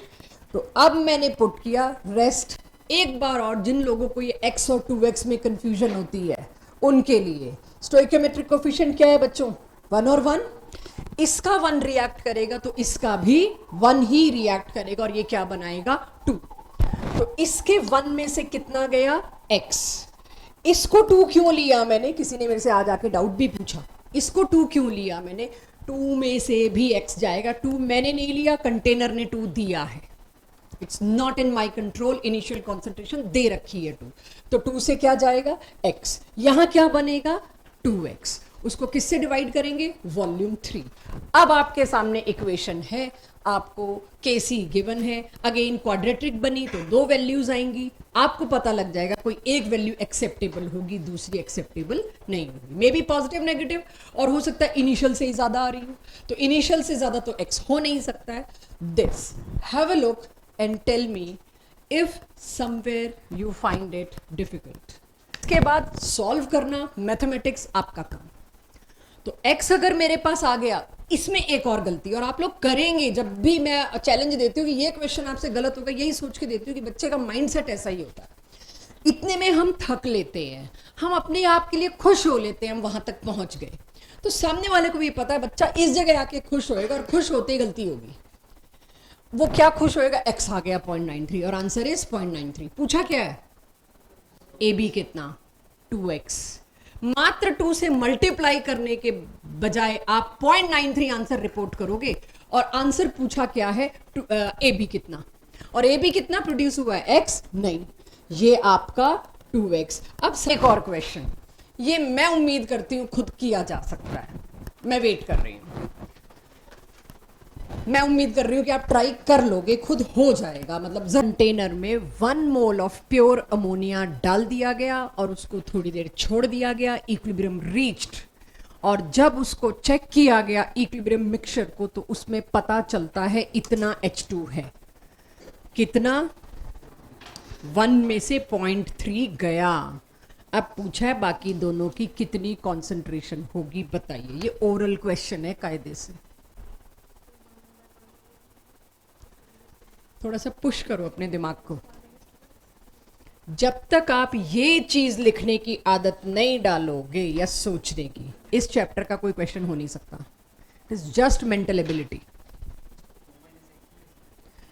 तो अब मैंने पुट किया रेस्ट। एक बार और, जिन लोगों को ये x और 2x में कंफ्यूजन होती है उनके लिए स्टोइकियोमेट्रिक कोफिशिएंट क्या है बच्चों, 1 और 1, इसका 1 रिएक्ट करेगा तो इसका भी 1 ही रिएक्ट करेगा, और ये क्या बनाएगा, 2। तो इसके 1 में से कितना गया, x। इसको 2 क्यों लिया मैंने, किसी ने मेरे से आज आके डाउट भी पूछा, इसको 2 क्यों लिया मैंने, 2 में से भी x जाएगा, 2 मैंने नहीं लिया, कंटेनर ने 2 दिया है, it's not in my control, initial concentration दे रखी है 2, तो 2 से क्या जाएगा, x, यहां क्या बनेगा, 2x, उसको किससे डिवाइड करेंगे, वॉल्यूम 3। अब आपके सामने इक्वेशन है, आपको Kc गिवन है, अगेन क्वाड्रेटिक बनी तो 2 वैल्यूज आएंगी, आपको पता लग जाएगा कोई एक वैल्यू एक्सेप्टेबल होगी, दूसरी एक्सेप्टेबल नहीं होगी, मे बी पॉजिटिव नेगेटिव, और हो सकता है इनिशियल से ही ज्यादा आ रही हो, तो इनिशियल से ज्यादा तो x हो नहीं सकता है। This, have a look and tell me if somewhere you find it difficult. इसके बाद सॉल्व करना, मैथमेटिक्स आपका काम। तो x अगर मेरे पास आ गया, इसमें एक और गलती, और आप लोग करेंगे, जब भी मैं चैलेंज देती हूँ कि ये क्वेश्चन आपसे गलत होगा, यही सोच के देती हूँ कि बच्चे का माइंडसेट ऐसा ही होता है। इतने में हम थक लेते हैं, हम अपने आप के लिए खुश हो लेते हैं, हम वहां तक पहुंच गए, तो सामने वाले को भी पता है बच्चा इस जगह आके खुश होएगा, और खुश होते ही गलती होगी। वो क्या खुश होएगा, x आ गया 0.93, और आंसर इज 0.93। पूछा क्या है, AB कितना, 2x, मात्र 2 से मल्टीप्लाई करने के बजाय आप 0.93 आंसर रिपोर्ट करोगे, और आंसर पूछा क्या है, AB कितना, और AB कितना प्रोड्यूस हुआ है, x नहीं, ये आपका 2x। अब एक और क्वेश्चन, ये मैं उम्मीद करती हूं खुद किया जा सकता है, मैं वेट कर रही हूं, मैं उम्मीद कर रही हूं कि आप ट्राई कर लोगे, खुद हो जाएगा। मतलब कंटेनर में 1 मोल ऑफ प्योर अमोनिया डाल दिया गया और उसको थोड़ी देर छोड़ दिया गया, इक्विलिब्रियम रीच्ड, और जब उसको चेक किया गया इक्विलिब्रियम मिक्सचर को, तो उसमें पता चलता है इतना H2 है, कितना, 1 में से 0.3 गया। अब पूछा है बाकी दोनों की कितनी कॉन्सेंट्रेशन होगी, बताइए। ये ओरल क्वेश्चन है कायदे से, थोड़ा सा पुश करो अपने दिमाग को। जब तक आप ये चीज लिखने की आदत नहीं डालोगे या सोचने की, इस चैप्टर का कोई क्वेश्चन हो नहीं सकता। It is just mental ability.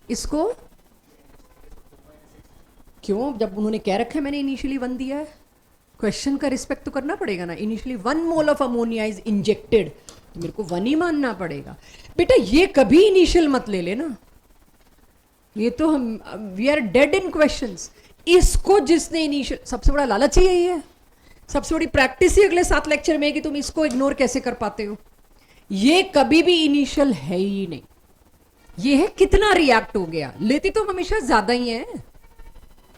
इसको क्यों, जब उन्होंने कह रखा है मैंने इनिशियली 1 दिया है, क्वेश्चन का रिस्पेक्ट तो करना पड़ेगा ना। Initially 1 mole of ammonia is injected, तो मेरे को 1 ही मानना पड़ेगा। बेटा ये कभी इनिशियल मत ले लेना, ये तो हम we are dead in questions. इसको जिसने इनिशियल, सबसे बड़ा लालच ही यही है, सबसे बड़ी प्रैक्टिस ही अगले 7 लेक्चर में है कि तुम इसको इग्नोर कैसे कर पाते हो। ये कभी भी इनिशियल है ही नहीं, ये है कितना रिएक्ट हो गया, लेती तो हमेशा ज्यादा ही है,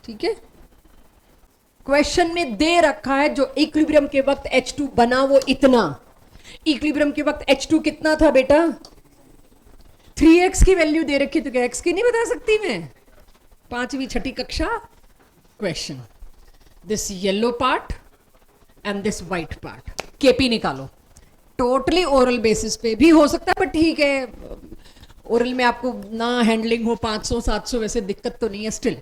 ठीक है। क्वेश्चन में दे रखा है जो इक्विलिब्रियम के वक्त H2 बना वो इतना, इक्विलिब्रियम के वक्त H2 कितना था बेटा, 3x की वैल्यू दे रखी, तो क्या x की नहीं बता सकती मैं, 5वीं 6ठी कक्षा question. This yellow part and this white part, KP निकालो। टोटली ओरल बेसिस पे भी हो सकता है, बट ठीक है, ओरल में आपको ना हैंडलिंग हो 500 700 वैसे दिक्कत तो नहीं है, स्टिल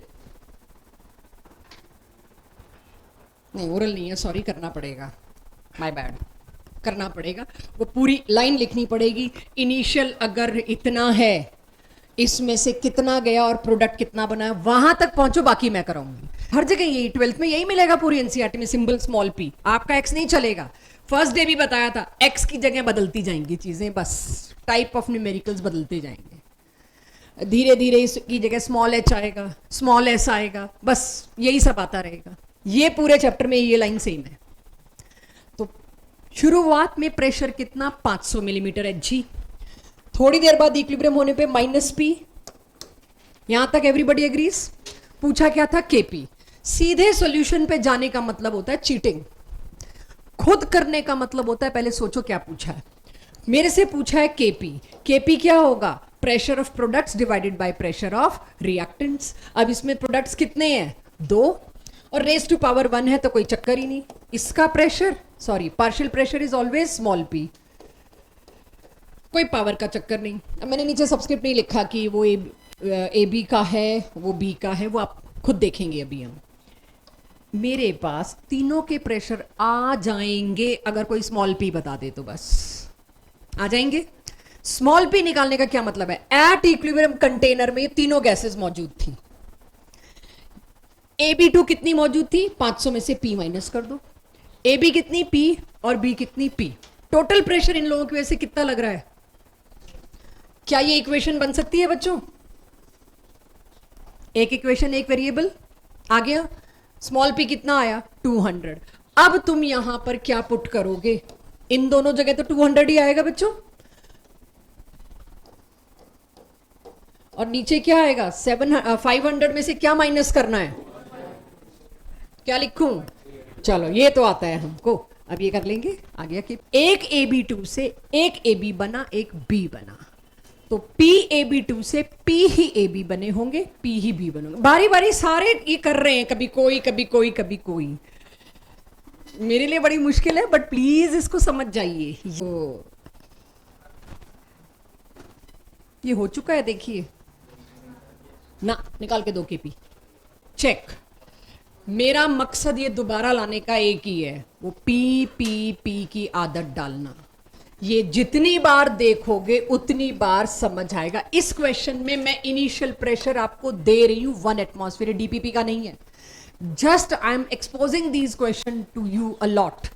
नहीं ओरल नहीं है, सॉरी, करना पड़ेगा, माय बैड, करना पड़ेगा, वो पूरी लाइन लिखनी पड़ेगी। इनिशियल अगर इतना है, इसमें से कितना गया और प्रोडक्ट कितना बना, वहां तक पहुंचो, बाकी मैं कराऊंगी। हर जगह यही 12th में यही मिलेगा, पूरी एनसीईआरटी में सिंबल स्मॉल पी, आपका एक्स नहीं चलेगा। फर्स्ट डे भी बताया था, एक्स की जगह बदलती जाएंगी चीजें, बस टाइप ऑफ न्यूमेरिकल्स बदलते जाएंगे, धीरे धीरे इसकी जगह स्मॉल एच आएगा, स्मॉल एस आएगा, बस यही सब आता रहेगा। ये पूरे चैप्टर में ये लाइन सेम है। तो शुरुआत में प्रेशर कितना, 500 मिलीमीटर Hg, थोड़ी देर बाद इक्विलिब्रियम होने पे -P, यहां तक एवरीबॉडी एग्रीज। पूछा क्या था, Kp। सीधे सॉल्यूशन पे जाने का मतलब होता है चीटिंग, खुद करने का मतलब होता है, पहले सोचो क्या पूछा है। मेरे से पूछा है Kp, Kp क्या होगा, pressure of products divided by pressure of reactants. अब इसमें प्रोडक्ट्स कितने हैं, 2, और रेज टू पावर 1 है तो कोई चक्कर ही नहीं। इसका pressure, sorry, partial pressure is always small p, कोई पावर का चक्कर नहीं। अब मैंने नीचे सब्सक्रिप्ट नहीं लिखा कि वो ए बी का है, वो बी का है, वो आप खुद देखेंगे अभी हम। मेरे पास तीनों के प्रेशर आ जाएंगे, अगर कोई स्मॉल p बता दे तो बस आ जाएंगे। स्मॉल p निकालने का क्या मतलब है, एट इक्विलिब्रियम कंटेनर में ये तीनों गैसेस मौजूद थी। AB2 कितनी मौजूद थी, 500 में से P माइनस कर दो, AB कितनी P और B कितनी P, टोटल प्रेशर इन लोगों की वजह से कितना लग रहा है। क्या ये इक्वेशन बन सकती है बच्चों, एक इक्वेशन एक वेरिएबल आ गया, स्मॉल p कितना आया 200। अब तुम यहां पर क्या पुट करोगे, इन दोनों जगह तो 200 ही आएगा बच्चों, और नीचे क्या आएगा 500 में से क्या माइनस करना है, क्या लिखूं, चलो ये तो आता है हमको, अब ये कर लेंगे। आ गया कि एक AB2 से एक AB बना, एक B बना, तो PAB2 से P ही AB बने होंगे, P ही B बनेंगे। बारी बारी सारे ये कर रहे हैं, कभी कोई कभी कोई कभी कोई, मेरे लिए बड़ी मुश्किल है, बट प्लीज इसको समझ जाइए। ये हो चुका है, देखिए ना, निकाल के दो KP, चेक। मेरा मकसद ये दोबारा लाने का एक ही है, वो P की आदत डालना। ये जितनी बार देखोगे उतनी बार समझ आएगा। इस क्वेश्चन में मैं इनिशियल प्रेशर आपको दे रही हूं 1 एटमॉस्फेयर, DPP का नहीं है। Just I am exposing these question to you a lot.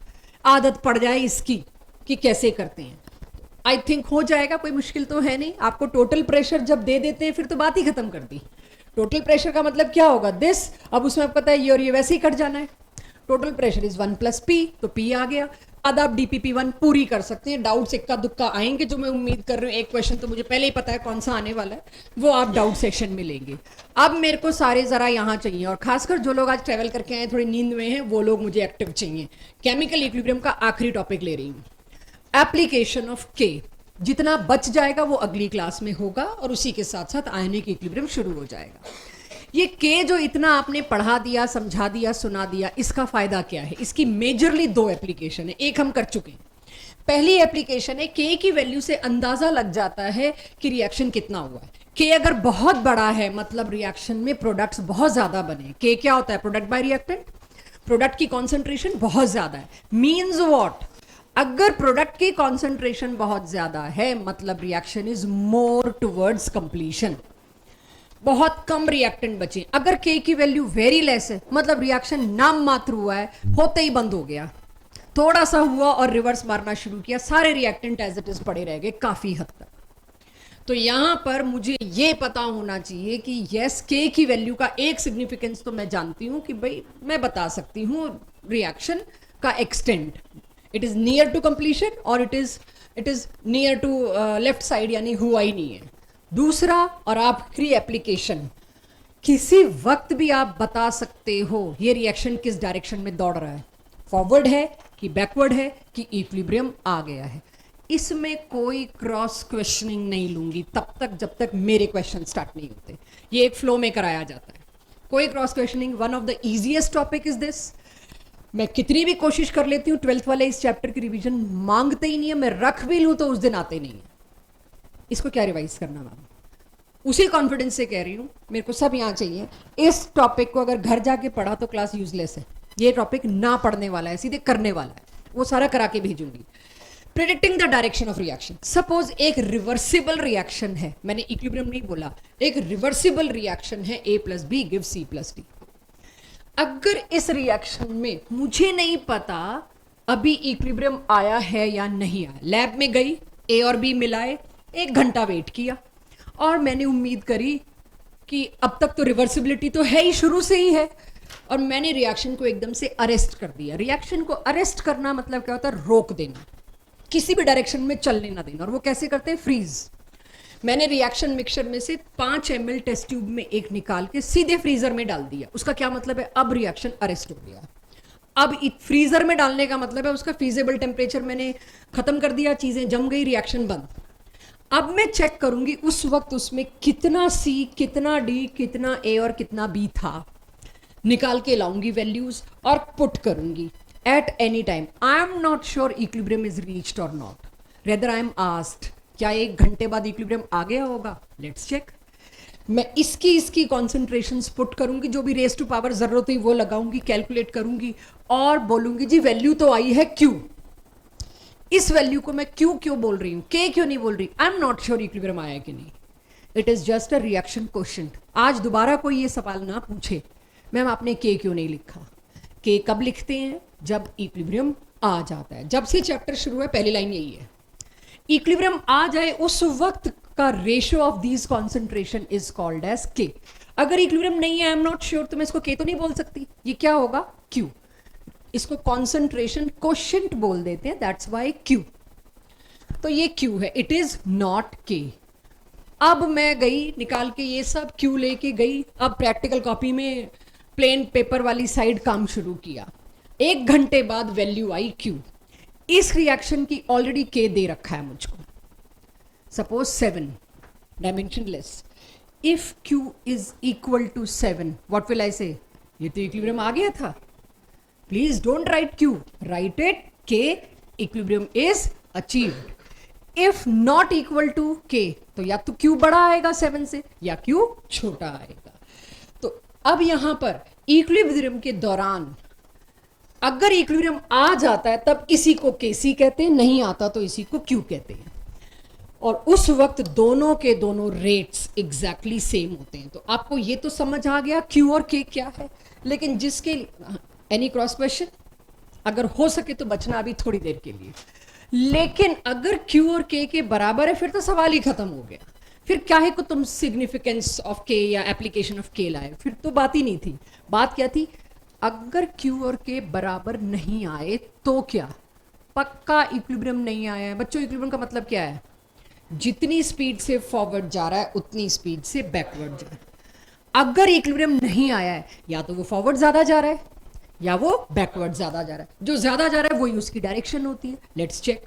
आदत पड़ जाए इसकी कि कैसे करते हैं, आई थिंक हो जाएगा, कोई मुश्किल तो है नहीं। आपको टोटल प्रेशर जब दे देते हैं फिर तो बात ही खत्म कर दी। टोटल प्रेशर का मतलब क्या होगा, दिस, अब उसमें आपको पता है ये और ये वैसे ही कट जाना है। टोटल प्रेशर इज 1 + P, तो P आ गया। अब आप DPP1 पूरी कर सकते हैं। डाउट्स इक्का दुक्का आएंगे, जो मैं उम्मीद कर रही हूँ, एक क्वेश्चन तो मुझे पहले ही पता है कौन सा आने वाला है, वो आप डाउट सेक्शन में लेंगे। अब मेरे को सारे जरा यहाँ चाहिए, और खासकर जो लोग आज ट्रैवल करके आए थोड़ी नींद में हैं, वो लोग मुझे एक्टिव चाहिए। केमिकल इक्विलिब्रियम का आखिरी टॉपिक ले रही हूँ, एप्लीकेशन ऑफ K। जितना बच जाएगा वो अगली क्लास में होगा, और उसी के साथ साथ आयनिक इक्विलिब्रियम शुरू हो जाएगा। ये K जो इतना आपने पढ़ा दिया, समझा दिया, सुना दिया, इसका फायदा क्या है, इसकी मेजरली 2 एप्लीकेशन है। एक हम कर चुके हैं, पहली एप्लीकेशन है K की वैल्यू से अंदाजा लग जाता है कि रिएक्शन कितना हुआ है। K अगर बहुत बड़ा है मतलब रिएक्शन में प्रोडक्ट्स बहुत ज्यादा बने। K क्या होता है, प्रोडक्ट बाय रिएक्टेंट, प्रोडक्ट की कॉन्सेंट्रेशन बहुत ज्यादा है। मीन्स व्हाट, अगर प्रोडक्ट की कॉन्सेंट्रेशन बहुत ज्यादा है मतलब reaction is more towards completion, बहुत कम रिएक्टेंट बचे। अगर K की वैल्यू वेरी लेस है मतलब रिएक्शन नाम मात्र हुआ है, होते ही बंद हो गया, थोड़ा सा हुआ और रिवर्स मारना शुरू किया, सारे रिएक्टेंट एज इट इज पड़े रह गए काफी हद तक। तो यहां पर मुझे ये पता होना चाहिए कि यस, K की वैल्यू का एक सिग्निफिकेंस तो मैं जानती हूं कि भाई मैं बता सकती हूं रिएक्शन का extent, it is near to completion और it is near to left side, यानी हुआ ही नहीं है। दूसरा, और आखिरी एप्लीकेशन, किसी वक्त भी आप बता सकते हो ये रिएक्शन किस डायरेक्शन में दौड़ रहा है, फॉरवर्ड है कि बैकवर्ड है कि इक्विलिब्रियम आ गया है। इसमें कोई क्रॉस क्वेश्चनिंग नहीं लूंगी तब तक जब तक मेरे क्वेश्चन स्टार्ट नहीं होते। ये एक फ्लो में कराया जाता है, कोई cross questioning. One of the easiest topic is this. मैं कितनी भी कोशिश कर लेती हूँ, 12th वाले इस चैप्टर की रिवीजन मांगते ही नहीं है, मैं रख भी लूँ तो उस दिन आते नहीं है। इसको क्या रिवाइज करना मैम? उसी कॉन्फिडेंस से कह रही हूँ, मेरे को सब यहाँ चाहिए। इस टॉपिक को अगर घर जाके पढ़ा तो क्लास यूजलेस है। ये टॉपिक ना पढ़ने वाला है, सीधे करने वाला है, वो सारा करा के भेजूंगी। Predicting the direction of reaction. Suppose एक रिवर्सिबल रिएक्शन है, मैंने इक्विलिब्रियम नहीं बोला, एक रिवर्सिबल रिएक्शन है, A + B gives C + D। अगर इस रिएक्शन में मुझे नहीं पता अभी इक्विलिब्रियम आया है या नहीं आया, लैब में गई, A और B मिलाए, 1 घंटा वेट किया और मैंने उम्मीद करी कि अब तक तो रिवर्सिबिलिटी तो है ही, शुरू से ही है, और मैंने रिएक्शन को एकदम से अरेस्ट कर दिया। रिएक्शन को अरेस्ट करना मतलब क्या होता है? रोक देना, किसी भी डायरेक्शन में चलने ना देना। और वो कैसे करते हैं? फ्रीज। मैंने रिएक्शन मिक्सचर में से 5 ml टेस्ट ट्यूब में एक निकाल के सीधे फ्रीजर में डाल दिया। उसका क्या मतलब है? अब रिएक्शन अरेस्ट हो गया। अब फ्रीजर में डालने का मतलब है उसका फीजेबल टेम्परेचर मैंने खत्म कर दिया, चीजें जम गई, रिएक्शन बंद। अब मैं चेक करूंगी उस वक्त उसमें कितना C, कितना D, कितना A और कितना B था, निकाल के लाऊंगी वैल्यूज और पुट करूंगी। At any time I am not sure equilibrium is reached और not, rather I am asked क्या 1 घंटे बाद इक्विलिब्रियम आ गया होगा? Let's check. मैं इसकी कॉन्सेंट्रेशंस पुट करूंगी, जो भी रेज टू पावर जरूरत हुई वो लगाऊंगी, कैलकुलेट करूंगी और बोलूंगी जी वैल्यू तो आई है Q। इस वैल्यू को मैं क्यों बोल रही हूं, K क्यों नहीं बोल रही? आई एम नॉट श्योर इक्विलिब्रियम आया कि नहीं। It is just a reaction question. आज दोबारा कोई ये सवाल ना पूछे मैम आपने K क्यों नहीं लिखा। K कब लिखते हैं? जब इक्विलिब्रियम आ जाता है। जब से चैप्टर शुरू है पहली लाइन यही है, इक्विलिब्रियम आ जाए उस वक्त का ratio of these concentration is called as K। अगर इक्विलिब्रियम नहीं है, आई एम नॉट श्योर, तो मैं इसको K तो नहीं बोल सकती, ये क्या होगा? Q। इसको कॉन्सेंट्रेशन कोशेंट बोल देते हैं, दैट्स वाई Q। तो ये Q है, इट इज नॉट K। अब मैं गई निकाल के ये सब Q लेके गई, अब प्रैक्टिकल कॉपी में प्लेन पेपर वाली साइड काम शुरू किया। 1 घंटे बाद वैल्यू आई Q। इस रिएक्शन की ऑलरेडी K दे रखा है मुझको, suppose 7 dimensionless. If Q is equal to 7 what will I say? ये तो इक्विलिब्रियम आ गया था। Please don't write Q, write it K, equilibrium is achieved. If not equal to K तो या तो Q बड़ा आएगा 7 से या Q छोटा आएगा। तो अब यहां पर इक्विलिब्रियम के दौरान अगर इक्विलिब्रियम आ जाता है तब इसी को KC कहते हैं, नहीं आता तो इसी को Q कहते हैं। और उस वक्त दोनों के दोनों रेट्स एग्जैक्टली सेम होते हैं। तो आपको ये तो समझ आ गया Q और K क्या है। लेकिन जिसके एनी क्रॉस क्वेश्चन, अगर हो सके तो बचना अभी थोड़ी देर के लिए। लेकिन अगर Q और K के बराबर है फिर तो सवाल ही खत्म हो गया। फिर क्या है को तुम सिग्निफिकेंस ऑफ K या एप्लीकेशन ऑफ K लाए, फिर तो बात ही नहीं थी। बात क्या थी? अगर Q और K बराबर नहीं आए तो क्या? पक्का इक्विलिब्रियम नहीं आया है। बच्चों इक्विलिब्रियम का मतलब क्या है? जितनी स्पीड से फॉरवर्ड जा रहा है उतनी स्पीड से बैकवर्ड जा रहा है। अगर इक्विलिब्रियम नहीं आया है, या तो वो फॉरवर्ड ज्यादा जा रहा है या वो बैकवर्ड ज्यादा जा रहा है। जो ज्यादा जा रहा है वही उसकी डायरेक्शन होती है। लेट्स चेक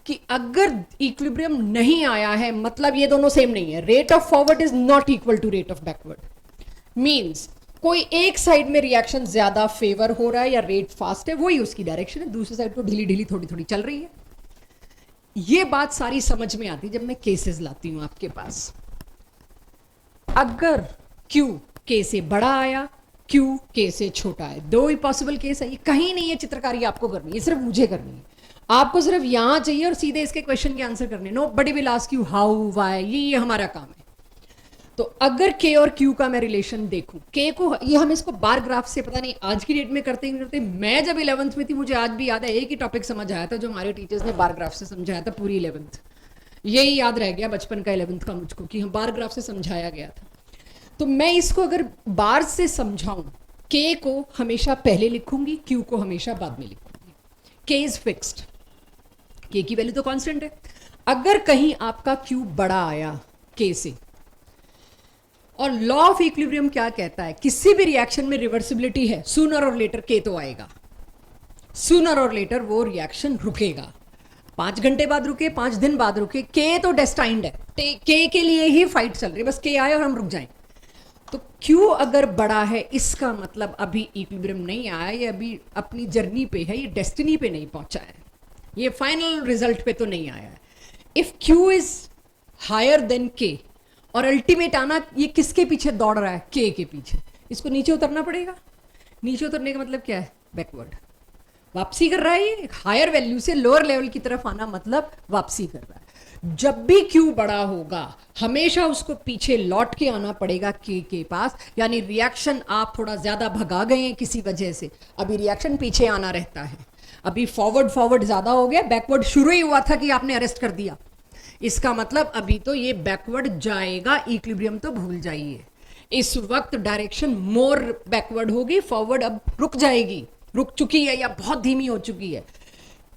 कि अगर इक्विलिब्रियम नहीं आया है मतलब ये दोनों सेम नहीं है। Rate of forward is not equal to rate of backward. Means कोई एक साइड में रिएक्शन ज्यादा फेवर हो रहा है या रेट फास्ट है, वही उसकी डायरेक्शन है। दूसरी साइड तो ढीली ढीली थोड़ी थोड़ी चल रही है। ये बात सारी समझ में आती जब मैं केसेस लाती हूं आपके पास। अगर Q K से बड़ा आया, Q K से छोटा है, 2 ही पॉसिबल केस है। ये कहीं नहीं है चित्रकारी आपको करनी है, सिर्फ मुझे करनी है। आपको सिर्फ यहां चाहिए और सीधे इसके क्वेश्चन के आंसर करने। Nobody will ask you how, why, ये हमारा काम है। तो अगर K और Q का मैं रिलेशन देखूं, K को ये हम इसको बार ग्राफ से पता नहीं आज की डेट में करते ही करते। मैं जब 11th में थी मुझे आज भी याद है, एक ही टॉपिक समझ आया था जो हमारे टीचर्स ने बार ग्राफ से समझाया था पूरी 11th। यही याद रह गया बचपन का 11th का मुझको कि हम बार ग्राफ से समझाया गया था। तो मैं इसको अगर बार से समझाऊं, K को हमेशा पहले लिखूंगी, Q को हमेशा बाद में लिखूंगी। K इज फिक्स्ड, K की वैल्यू तो कांस्टेंट है। अगर कहीं आपका Q बड़ा आया के से। और लॉ ऑफ इक्विलिब्रियम क्या कहता है, किसी भी रिएक्शन में रिवर्सिबिलिटी है, सूनर और लेटर के तो आएगा, सूनर और लेटर वो रिएक्शन रुकेगा, 5 घंटे बाद रुके, 5 दिन बाद रुके, के तो डेस्टाइंड है, के लिए ही फाइट चल रही है, बस के आए और हम रुक जाएं। तो क्यू अगर बड़ा है इसका मतलब अभी इक्विलिब्रियम नहीं आया, ये अभी अपनी जर्नी पे है, ये डेस्टिनी पे नहीं पहुंचा है, ये फाइनल रिजल्ट पे तो नहीं आया है। If Q is higher then K और अल्टीमेट आना, ये किसके पीछे दौड़ रहा है, के पीछे, इसको नीचे उतरना पड़ेगा। नीचे उतरने का मतलब क्या है, बैकवर्ड, वापसी कर रहा है, ये हायर वैल्यू से लोअर लेवल की तरफ आना मतलब वापसी कर रहा है। जब भी क्यू बड़ा होगा हमेशा उसको पीछे लौट के आना पड़ेगा के पास, यानी रिएक्शन आप थोड़ा ज्यादा भगा गए हैं किसी वजह से, अभी रिएक्शन पीछे आना रहता है, अभी फॉरवर्ड ज्यादा हो गया, बैकवर्ड शुरू ही हुआ था कि आपने अरेस्ट कर दिया, इसका मतलब अभी तो ये बैकवर्ड जाएगा, इक्विलिब्रियम तो भूल जाइए। इस वक्त डायरेक्शन मोर बैकवर्ड होगी, फॉरवर्ड अब रुक जाएगी, रुक चुकी है या बहुत धीमी हो चुकी है।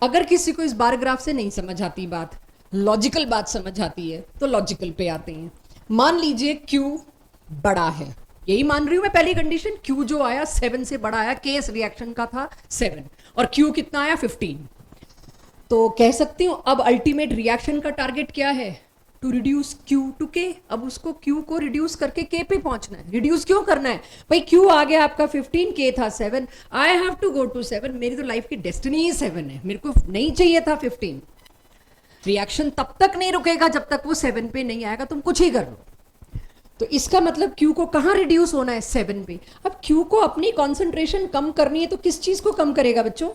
अगर किसी को इस बार ग्राफ से नहीं समझ आती बात, लॉजिकल बात समझ आती है, तो लॉजिकल पे आते हैं। मान लीजिए क्यू बड़ा है, यही मान रही हूं मैं पहली कंडीशन, क्यू जो आया 7 से बड़ा आया, केस रिएक्शन का था 7 और क्यू कितना आया 15, तो कह सकती हूं अब अल्टीमेट रिएक्शन का टारगेट क्या है, टू रिड्यूस क्यू टू के। अब उसको क्यू को रिड्यूस करके के पे पहुंचना है। रिड्यूस क्यों करना है भाई, क्यू आ गया आपका 15, के था 7, I have to go to 7, मेरी तो लाइफ की डेस्टिनी ही 7 है, मेरे को नहीं चाहिए था 15। रिएक्शन तब तक नहीं रुकेगा जब तक वो 7 पे नहीं आएगा, तुम कुछ ही कर लो। तो इसका मतलब क्यू को कहां रिड्यूस होना है, 7 पे। अब क्यू को अपनी कॉन्सेंट्रेशन कम करनी है तो किस चीज को कम करेगा बच्चों,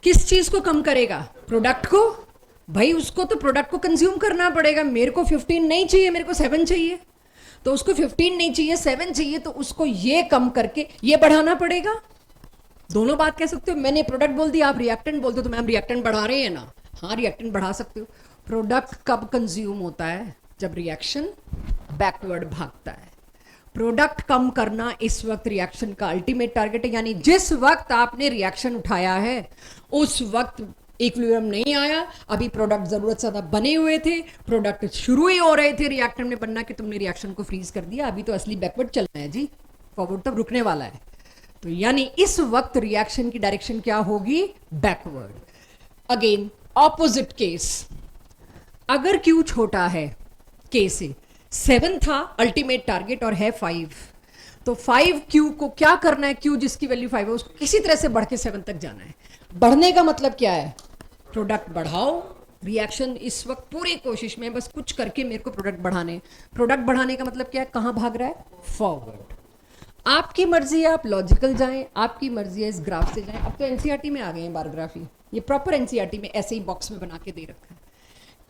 किस चीज को कम करेगा, प्रोडक्ट को। भाई उसको तो प्रोडक्ट को कंज्यूम करना पड़ेगा, मेरे को 15 नहीं चाहिए, मेरे को 7 चाहिए, तो उसको 15 नहीं चाहिए 7 चाहिए, तो उसको ये कम करके ये बढ़ाना पड़ेगा। दोनों बात कह सकते हो, मैंने प्रोडक्ट बोल दिया, आप रिएक्टेंट बोलते हो, तो मैम रिएक्टेंट बढ़ा रहे हैं ना, हाँ रिएक्टेंट बढ़ा सकते हो। प्रोडक्ट कब कंज्यूम होता है, जब रिएक्शन बैकवर्ड भागता है। प्रोडक्ट कम करना इस वक्त रिएक्शन का अल्टीमेट टारगेट है, यानी जिस वक्त आपने रिएक्शन उठाया है उस वक्त इक्विलिब्रियम नहीं आया, अभी प्रोडक्ट जरूरत से ज्यादा बने हुए थे, प्रोडक्ट शुरू ही हो रहे थे रिएक्टेंट में बनना, कि तुमने रिएक्शन को फ्रीज कर दिया, अभी तो असली बैकवर्ड चलना है जी, फॉरवर्ड तब रुकने वाला है। तो यानी इस वक्त रिएक्शन की डायरेक्शन क्या होगी, बैकवर्ड। अगेन ऑपोजिट केस, अगर क्यू छोटा है के से, 7 था अल्टीमेट टारगेट और है 5, तो 5 क्यू को क्या करना है, क्यू जिसकी वैल्यू 5 है उसको किसी तरह से बढ़ के 7 तक जाना है। बढ़ने का मतलब क्या है, प्रोडक्ट बढ़ाओ, रिएक्शन इस वक्त पूरी कोशिश में बस कुछ करके मेरे को प्रोडक्ट बढ़ाने, प्रोडक्ट बढ़ाने का मतलब क्या है, कहां भाग रहा है, फॉरवर्ड। आपकी मर्जी है, आप लॉजिकल जाएं, आपकी मर्जी है इस ग्राफ से जाएं। अब तो एनसीईआरटी में आ गए हैं बारग्राफी, ये प्रॉपर एनसीईआरटी में ऐसे ही बॉक्स में बना के दे रखा है।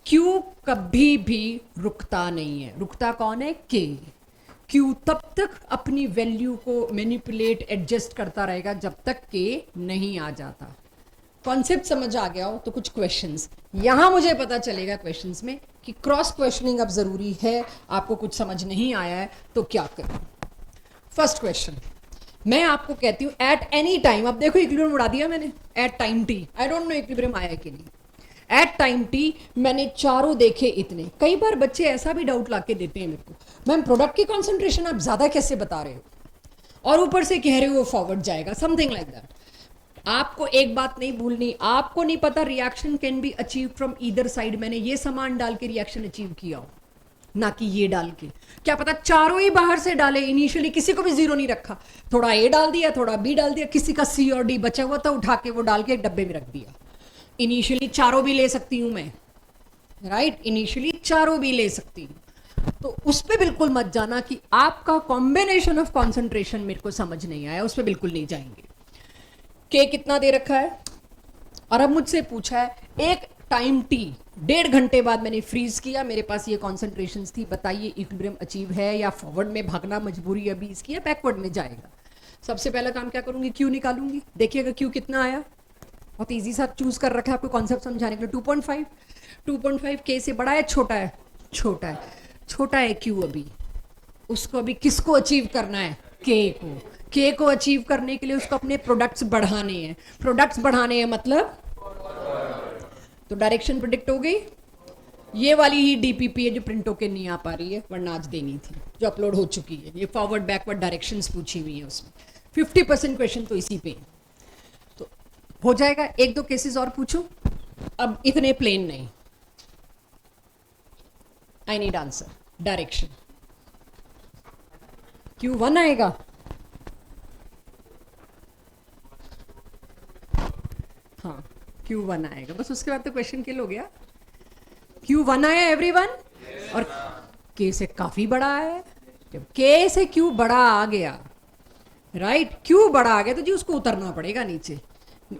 क्यू कभी भी रुकता नहीं है, रुकता कौन है, के। क्यू तब तक अपनी वैल्यू को मैनिपुलेट एडजस्ट करता रहेगा जब तक के नहीं आ जाता। कॉन्सेप्ट समझ आ गया हो तो कुछ क्वेश्चंस यहां मुझे पता चलेगा क्वेश्चंस में कि क्रॉस क्वेश्चनिंग अब जरूरी है, आपको कुछ समझ नहीं आया है तो क्या करें। फर्स्ट क्वेश्चन, मैं आपको कहती हूं एट एनी टाइम, अब देखो इक्विलिब्रियम उड़ा दिया मैंने, at time T, I don't know equilibrium आया कि नहीं, एट टाइम टी मैंने चारों देखे इतने। कई बार बच्चे ऐसा भी डाउट लाके देते हैं मेरे को, मैम प्रोडक्ट की कॉन्सेंट्रेशन आप ज्यादा कैसे बता रहे हो और ऊपर से कह रहे हो वो फॉरवर्ड जाएगा, समथिंग लाइक दैट। आपको एक बात नहीं भूलनी, आपको नहीं पता reaction can be achieve from either side. मैंने ये सामान डाल के रिएक्शन अचीव किया हो, ना कि ये डाल के। क्या पता चारों ही बाहर से डाले, इनिशियली किसी को भी जीरो नहीं रखा, थोड़ा ए डाल दिया, थोड़ा बी डाल दिया, किसी का सी और डी बचा हुआ था, उठा के वो डाल के एक डब्बे में रख दिया। इनिशियली चारों भी ले सकती हूं मैं, राइट, इनिशियली चारों भी ले सकती हूं। तो उस पर बिल्कुल मत जाना कि आपका कॉम्बिनेशन ऑफ कॉन्सेंट्रेशन मेरे को समझ नहीं आया, उस पर बिल्कुल नहीं जाएंगे। के कितना दे रखा है और अब मुझसे पूछा है एक टाइम टी, 1.5 घंटे बाद मैंने फ्रीज किया, मेरे पास ये कॉन्सेंट्रेशंस थी, बताइए इक्विलिब्रियम अचीव है या फॉरवर्ड में भागना मजबूरी अभी इसकी, या बैकवर्ड में जाएगा। सबसे पहला काम क्या करूंगी, क्यू निकालूंगी। देखिएगा क्यू कितना आया, बहुत ईजी सा चूज कर रखा है आपको कॉन्सेप्ट समझाने के लिए, 2.5। 2.5 के से बड़ा है छोटा है, छोटा है, छोटा है क्यू। अभी उसको अभी किसको अचीव करना है, के को। के को अचीव करने के लिए उसको अपने प्रोडक्ट्स बढ़ाने हैं, प्रोडक्ट्स बढ़ाने हैं मतलब, तो डायरेक्शन प्रिडिक्ट हो गई। ये वाली ही डीपीपी है जो प्रिंट होके नहीं आ पा रही है, वरना आज देनी थी, जो अपलोड हो चुकी है। ये फॉरवर्ड बैकवर्ड डायरेक्शंस पूछी हुई है उसमें, 50% क्वेश्चन तो इसी पे है। तो हो जाएगा, एक दो केसेस और पूछूं, अब इतने प्लेन नहीं। I need answer, direction. Q1 आएगा, हाँ Q1 आएगा, बस उसके बाद तो क्वेश्चन किल हो गया। Q1 आया एवरीवन, और K से काफी बड़ा है। जब K से Q बड़ा आ गया, राइट, Q बड़ा आ गया तो जी उसको उतरना पड़ेगा नीचे,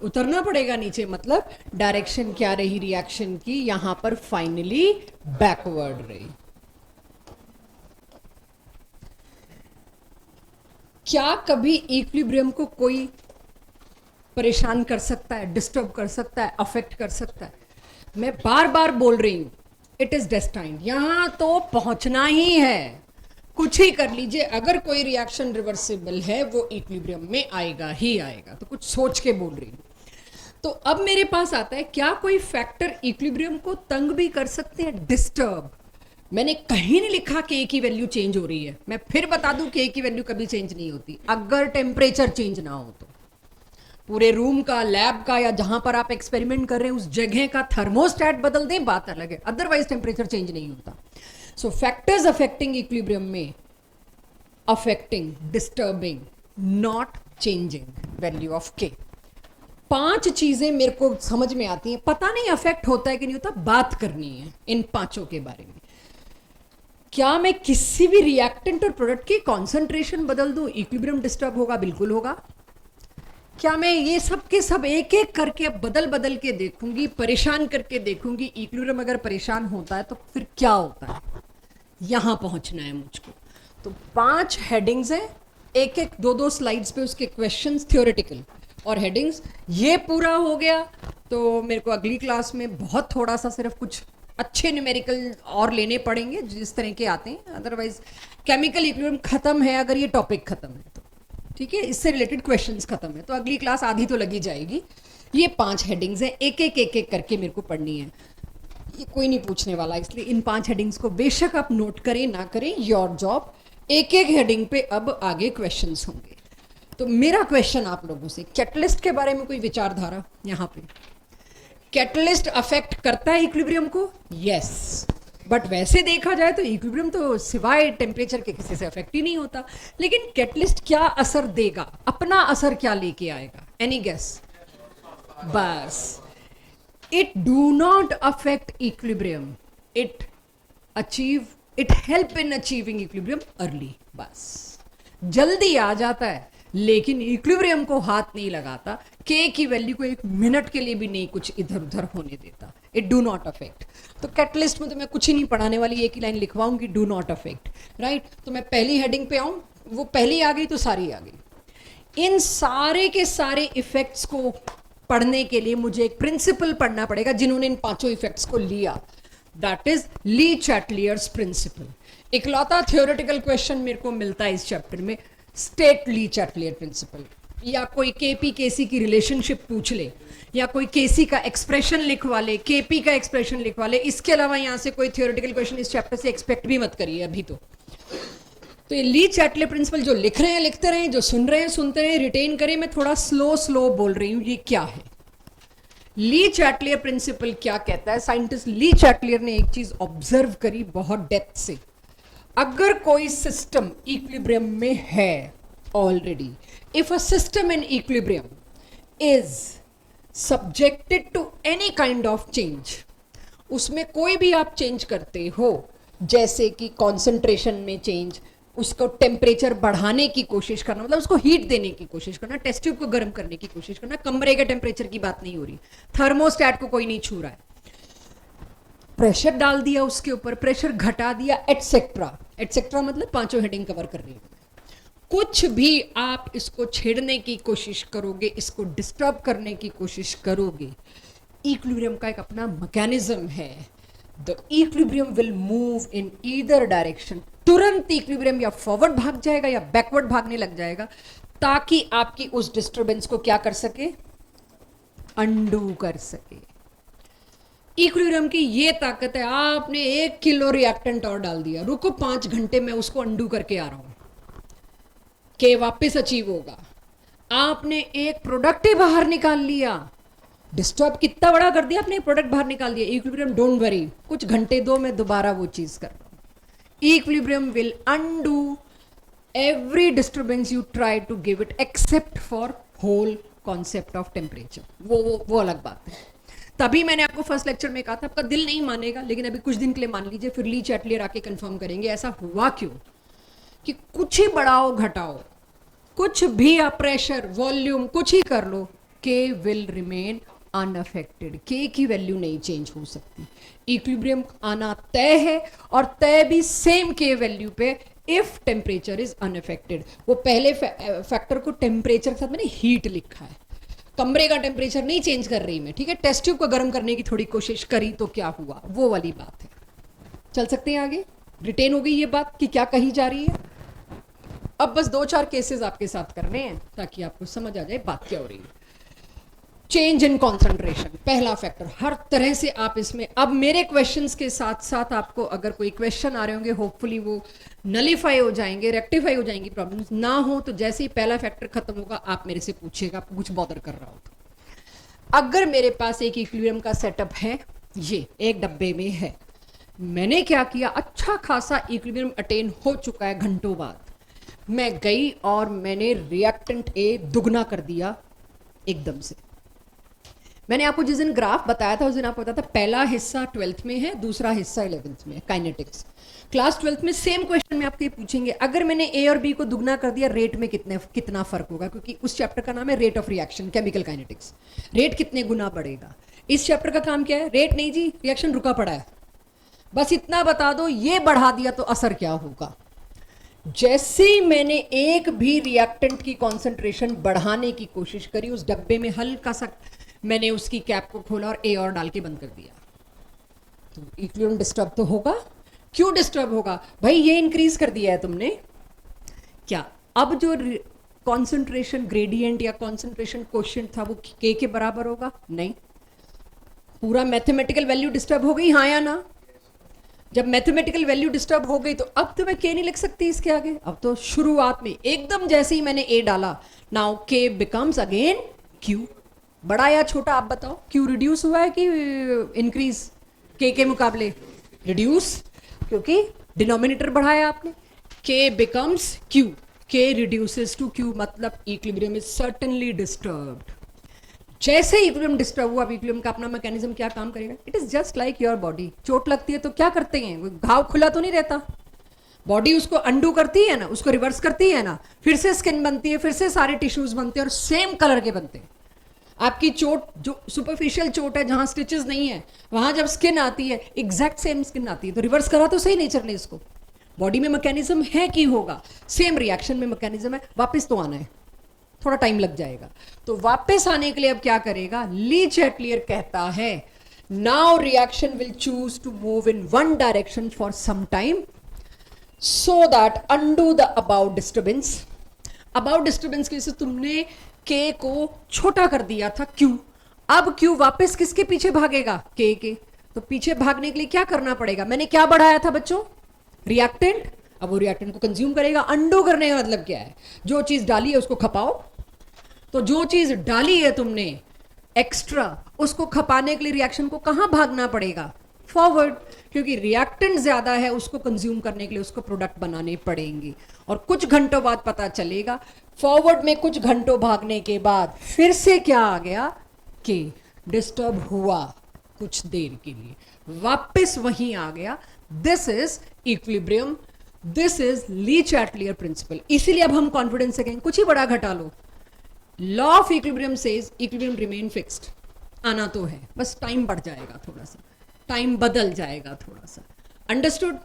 उतरना पड़ेगा नीचे, मतलब डायरेक्शन क्या रही रिएक्शन की, यहां पर फाइनली बैकवर्ड रही। क्या कभी इक्विलिब्रियम को कोई परेशान कर सकता है, डिस्टर्ब कर सकता है, अफेक्ट कर सकता है? मैं बार बार बोल रही हूं, इट इज डेस्टाइन्ड, यहां तो पहुंचना ही है। कुछ ही कर लीजिए, अगर कोई रिएक्शन रिवर्सिबल है वो इक्विलिब्रियम में आएगा ही आएगा। तो कुछ सोच के बोल रही हूं। तो अब मेरे पास आता है, क्या कोई फैक्टर इक्विलिब्रियम को तंग भी कर सकते हैं, डिस्टर्ब? मैंने कहीं नहीं लिखा कि ए की वैल्यू चेंज हो रही है। मैं फिर बता दूं कि ए की वैल्यू कभी चेंज नहीं होती, अगर टेम्परेचर चेंज ना हो तो। पूरे रूम का, लैब का, या जहां पर आप एक्सपेरिमेंट कर रहे हैं उस जगह का थर्मोस्टेट बदल दें, बात अलग है, अदरवाइज टेम्परेचर चेंज नहीं होता। सो फैक्टर्स अफेक्टिंग इक्विलिब्रियम में, affecting, disturbing, not changing value of के। 5 चीजें मेरे को समझ में आती हैं, पता नहीं अफेक्ट होता है कि नहीं होता, बात करनी है इन 5 के बारे में। क्या मैं किसी भी रिएक्टेंट और प्रोडक्ट की कॉन्सेंट्रेशन बदल दूं, इक्विलिब्रियम डिस्टर्ब होगा? बिल्कुल होगा। क्या मैं ये सब के सब एक एक करके बदल बदल के देखूंगी, परेशान करके देखूंगी, इक्विलिब्रियम अगर परेशान होता है तो फिर क्या होता है? यहां पहुंचना है मुझको। तो 5 हेडिंग्स हैं, एक एक 2-2 स्लाइड्स पे उसके क्वेश्चंस, थ्योरेटिकल और हेडिंग्स। ये पूरा हो गया तो मेरे को अगली क्लास में बहुत थोड़ा सा सिर्फ कुछ अच्छे न्यूमेरिकल और लेने पड़ेंगे जिस तरह के आते हैं, अदरवाइज केमिकल इक्विलिब्रियम खत्म है अगर ये टॉपिक खत्म है तो, ठीक है, इससे रिलेटेड क्वेश्चंस खत्म है तो अगली क्लास आधी तो लगी जाएगी। ये 5 हेडिंग्स हैं, एक एक करके मेरे को पढ़नी है। ये कोई नहीं पूछने वाला, इसलिए इन 5 हेडिंग्स को बेशक आप नोट करें ना करें, योर जॉब। एक एक हेडिंग पे अब आगे क्वेश्चंस होंगे। तो मेरा क्वेश्चन आप लोगों से, कैटलिस्ट के बारे में कोई विचारधारा? यहाँ पे कैटलिस्ट अफेक्ट करता है इक्विलिब्रियम को? यस, बट वैसे देखा जाए तो इक्विलिब्रियम तो सिवाय टेम्परेचर के किसी से अफेक्ट ही नहीं होता। लेकिन कैटलिस्ट क्या असर देगा, अपना असर क्या लेके आएगा? Any guess? बस, it do not affect equilibrium, it help in achieving equilibrium early। बस, जल्दी आ जाता है लेकिन इक्विलिब्रियम को हाथ नहीं लगाता, के की वैल्यू को 1 मिनट के लिए भी नहीं कुछ इधर उधर होने देता। It do not affect. तो कैटलिस्ट में तो मैं कुछ ही नहीं पढ़ाने वाली, एक ही लाइन लिखवाऊंगी, डू नॉट अफेक्ट, राइट। तो मैं पहली हेडिंग पे आऊं, वो पहली आ गई तो सारी आ गई। इन सारे के सारे इफेक्ट्स को पढ़ने के लिए मुझे एक प्रिंसिपल पढ़ना पड़ेगा जिन्होंने इन 5 इफेक्ट्स को लिया, that is le Chatelier's principle. इकलौता थ्योरेटिकल क्वेश्चन मेरे को मिलता है इस चैप्टर में, स्टेट ली चैटलियर प्रिंसिपल, या कोई केपी केसी की रिलेशनशिप पूछ ले, या कोई केसी का एक्सप्रेशन लिखवा ले, केपी का एक्सप्रेशन लिखवा ले। इसके अलावा यहां से कोई थ्योरेटिकल क्वेश्चन इस चैप्टर से एक्सपेक्ट भी मत करिए अभी तो। ये ली चैटलियर प्रिंसिपल, जो लिख रहे हैं लिखते रहें, जो सुन रहे हैं सुनते रहें, रिटेन करें। मैं थोड़ा स्लो बोल रही हूं, ये क्या है ली चैटलियर प्रिंसिपल, क्या कहता है? साइंटिस्ट ली चैटलियर ने एक चीज ऑब्जर्व करी बहुत डेप्थ से। अगर कोई सिस्टम इक्विलिब्रियम में है already, if a system in equilibrium is subjected to any kind of change, उसमें कोई भी आप चेंज करते हो, जैसे कि कॉन्सेंट्रेशन में चेंज, उसको टेम्परेचर बढ़ाने की कोशिश करना, मतलब उसको हीट देने की कोशिश करना, टेस्ट ट्यूब को गर्म करने की कोशिश करना, कमरे के टेम्परेचर की बात नहीं हो रही, थर्मोस्टेट को कोई नहीं छू रहा है, प्रेशर डाल दिया उसके ऊपर, प्रेशर घटा दिया, एटसेट्रा एटसेट्रा, मतलब 5 हेडिंग कवर कर रही हूं। कुछ भी आप इसको छेड़ने की कोशिश करोगे, इसको डिस्टर्ब करने की कोशिश करोगे, इक्विलिब्रियम का एक अपना मैकेनिज्म है, the equilibrium will move in either direction. तुरंत इक्विलिब्रियम या फॉरवर्ड भाग जाएगा या बैकवर्ड भागने लग जाएगा, ताकि आपकी उस डिस्टर्बेंस को क्या कर सके, अंडू कर सके। इक्विलिब्रियम की ये ताकत है, आपने 1 किलो रिएक्टेंट और डाल दिया, रुको 5 घंटे में उसको अंडू करके आ रहा हूं कि वापस अचीव होगा। आपने एक प्रोडक्ट ही बाहर निकाल लिया, डिस्टर्ब कितना बड़ा कर दिया आपने, प्रोडक्ट बाहर निकाल दिया। इक्विलिब्रियम डोंट वरी, कुछ घंटे दो, मैं दोबारा वो चीज कर रहा हूं। Equilibrium will undo every disturbance you try to give it except for whole concept of temperature। वो अलग बात है। तभी मैंने आपको फर्स्ट लेक्चर में कहा था, आपका दिल नहीं मानेगा लेकिन अभी कुछ दिन के लिए मान लीजिए, फिर ली चैटलियर आके कंफर्म करेंगे ऐसा हुआ क्यों। कि कुछ ही बढ़ाओ घटाओ, कुछ भी आप प्रेशर वॉल्यूम कुछ ही कर लो, के विल रिमेन अनअफेक्टेड। के की वैल्यू नहीं चेंज हो सकती। इक्विलिब्रियम आना तय है, और तय भी सेम के वैल्यू पे इफ टेम्परेचर इज अनअफेक्टेड। वो पहले फैक्टर को टेम्परेचर के साथ मैंने हीट लिखा है, कमरे का टेम्परेचर नहीं चेंज कर रही मैं, ठीक है। टेस्ट ट्यूब को गर्म करने की थोड़ी कोशिश करी तो क्या हुआ, वो वाली बात है। चल सकते हैं आगे, रिटेन हो गई ये बात कि क्या कही जा रही है। अब बस 2-4 केसेस आपके साथ करने हैं ताकि आपको समझ आ जाए बात क्या हो रही है। चेंज इन कॉन्सेंट्रेशन पहला फैक्टर, हर तरह से आप इसमें, अब मेरे क्वेश्चंस के साथ साथ आपको अगर कोई क्वेश्चन आ रहे होंगे होपफुली वो नलीफाई हो जाएंगे, रेक्टिफाई हो जाएंगी प्रॉब्लम्स। ना हो तो जैसे ही पहला फैक्टर खत्म होगा आप मेरे से पूछिएगा, आपको कुछ बॉदर कर रहा हो तो। अगर मेरे पास एक इक्विलिब्रियम का सेटअप है, ये एक डब्बे में है, मैंने क्या किया, अच्छा खासा इक्विलिब्रियम अटेन हो चुका है घंटों बाद, मैं गई और मैंने रिएक्टेंट ए दुगना कर दिया एकदम से। मैंने आपको जिस दिन ग्राफ बताया था उस दिन आपको बताया था पहला हिस्सा 12th में है, दूसरा हिस्सा 11th में है, काइनेटिक्स। क्लास 12th में सेम क्वेश्चन में आपको ये पूछेंगे, अगर मैंने ए और बी को दुगना कर दिया रेट में कितना फर्क होगा, क्योंकि उस चैप्टर का नाम है rate of reaction, chemical kinetics. Rate कितने गुना बढ़ेगा। इस चैप्टर का काम क्या है, रेट नहीं जी, रिएक्शन रुका पड़ा है, बस इतना बता दो, ये बढ़ा दिया तो असर क्या होगा। जैसे ही मैंने एक भी रिएक्टेंट की कॉन्सेंट्रेशन बढ़ाने की कोशिश करी, उस डब्बे में हल्का सा मैंने उसकी कैप को खोला और ए और डाल के बंद कर दिया, तो इक्विलिब्रियम डिस्टर्ब तो होगा। क्यों डिस्टर्ब होगा भाई, ये इंक्रीज कर दिया है तुमने, क्या अब जो कॉन्सेंट्रेशन ग्रेडियंट या कॉन्सेंट्रेशन कोएफिशिएंट था वो के बराबर होगा, नहीं। पूरा मैथमेटिकल वैल्यू डिस्टर्ब हो गई, हाँ या ना। जब मैथमेटिकल वैल्यू डिस्टर्ब हो गई तो अब तो मैं के नहीं लिख सकती इसके आगे। अब तो शुरुआत में एकदम जैसे ही मैंने ए डाला, नाउ के बिकम्स अगेन क्यू। बड़ा या छोटा आप बताओ, क्यू रिड्यूस हुआ है कि इंक्रीज, के मुकाबले रिड्यूस, क्योंकि डिनोमिनेटर बढ़ाया आपने। के बिकम्स क्यू, के रिड्यूसेस टू क्यू, मतलब इक्विलिब्रियम इज सर्टेनली डिस्टर्ब्ड। जैसे इक्विलिब्रियम डिस्टर्ब हुआ, इक्विलिब्रियम का अपना मैकेनिज्म क्या काम करेगा, it is just like your body. चोट लगती है तो क्या करते हैं, घाव खुला तो नहीं रहता, बॉडी उसको अंडू करती है ना, उसको रिवर्स करती है ना, फिर से स्किन बनती है, फिर से सारे टिश्यूज बनते हैं और सेम कलर के बनते हैं। आपकी चोट जो सुपरफिशियल चोट है जहां स्टिचेस नहीं है, वहां जब स्किन आती है एग्जैक्ट सेम स्किन आती है, तो रिवर्स करा तो सही नेचर ने इसको। बॉडी में मैकेनिज्म है कि होगा, सेम रिएक्शन में मैकेनिज्म है, वापस तो आना है, थोड़ा टाइम लग जाएगा। तो वापस आने के लिए अब क्या करेगा, ली चैटलियर कहता है now reaction will choose to move in one direction for some time so that undo the about disturbance. About disturbance की तुमने के को छोटा कर दिया था क्यू, अब क्यू वापस किसके पीछे भागेगा, के। तो पीछे भागने के लिए क्या करना पड़ेगा, मैंने क्या बढ़ाया था बच्चों, रिएक्टेंट। अब वो रिएक्टेंट को कंज्यूम करेगा। अंडो करने का मतलब क्या है, जो चीज डाली है उसको खपाओ। तो जो चीज डाली है तुमने एक्स्ट्रा, उसको खपाने के लिए रिएक्शन को कहां भागना पड़ेगा, फॉरवर्ड, क्योंकि रिएक्टेंट ज्यादा है, उसको कंज्यूम करने के लिए उसको प्रोडक्ट बनाने पड़ेंगे। और कुछ घंटों बाद पता चलेगा, फॉरवर्ड में कुछ घंटों भागने के बाद फिर से क्या आ गया, कि डिस्टर्ब हुआ कुछ देर के लिए, वापस वहीं आ गया। This is equilibrium, this is Lee Chatelier principal. इसीलिए अब हम कॉन्फिडेंस से कहेंगे कुछ ही बड़ा घटा लो, law of equilibrium says equilibrium remain fixed. आना तो है, बस टाइम बढ़ जाएगा, थोड़ा सा टाइम बदल जाएगा थोड़ा सा। अंडरस्टूड।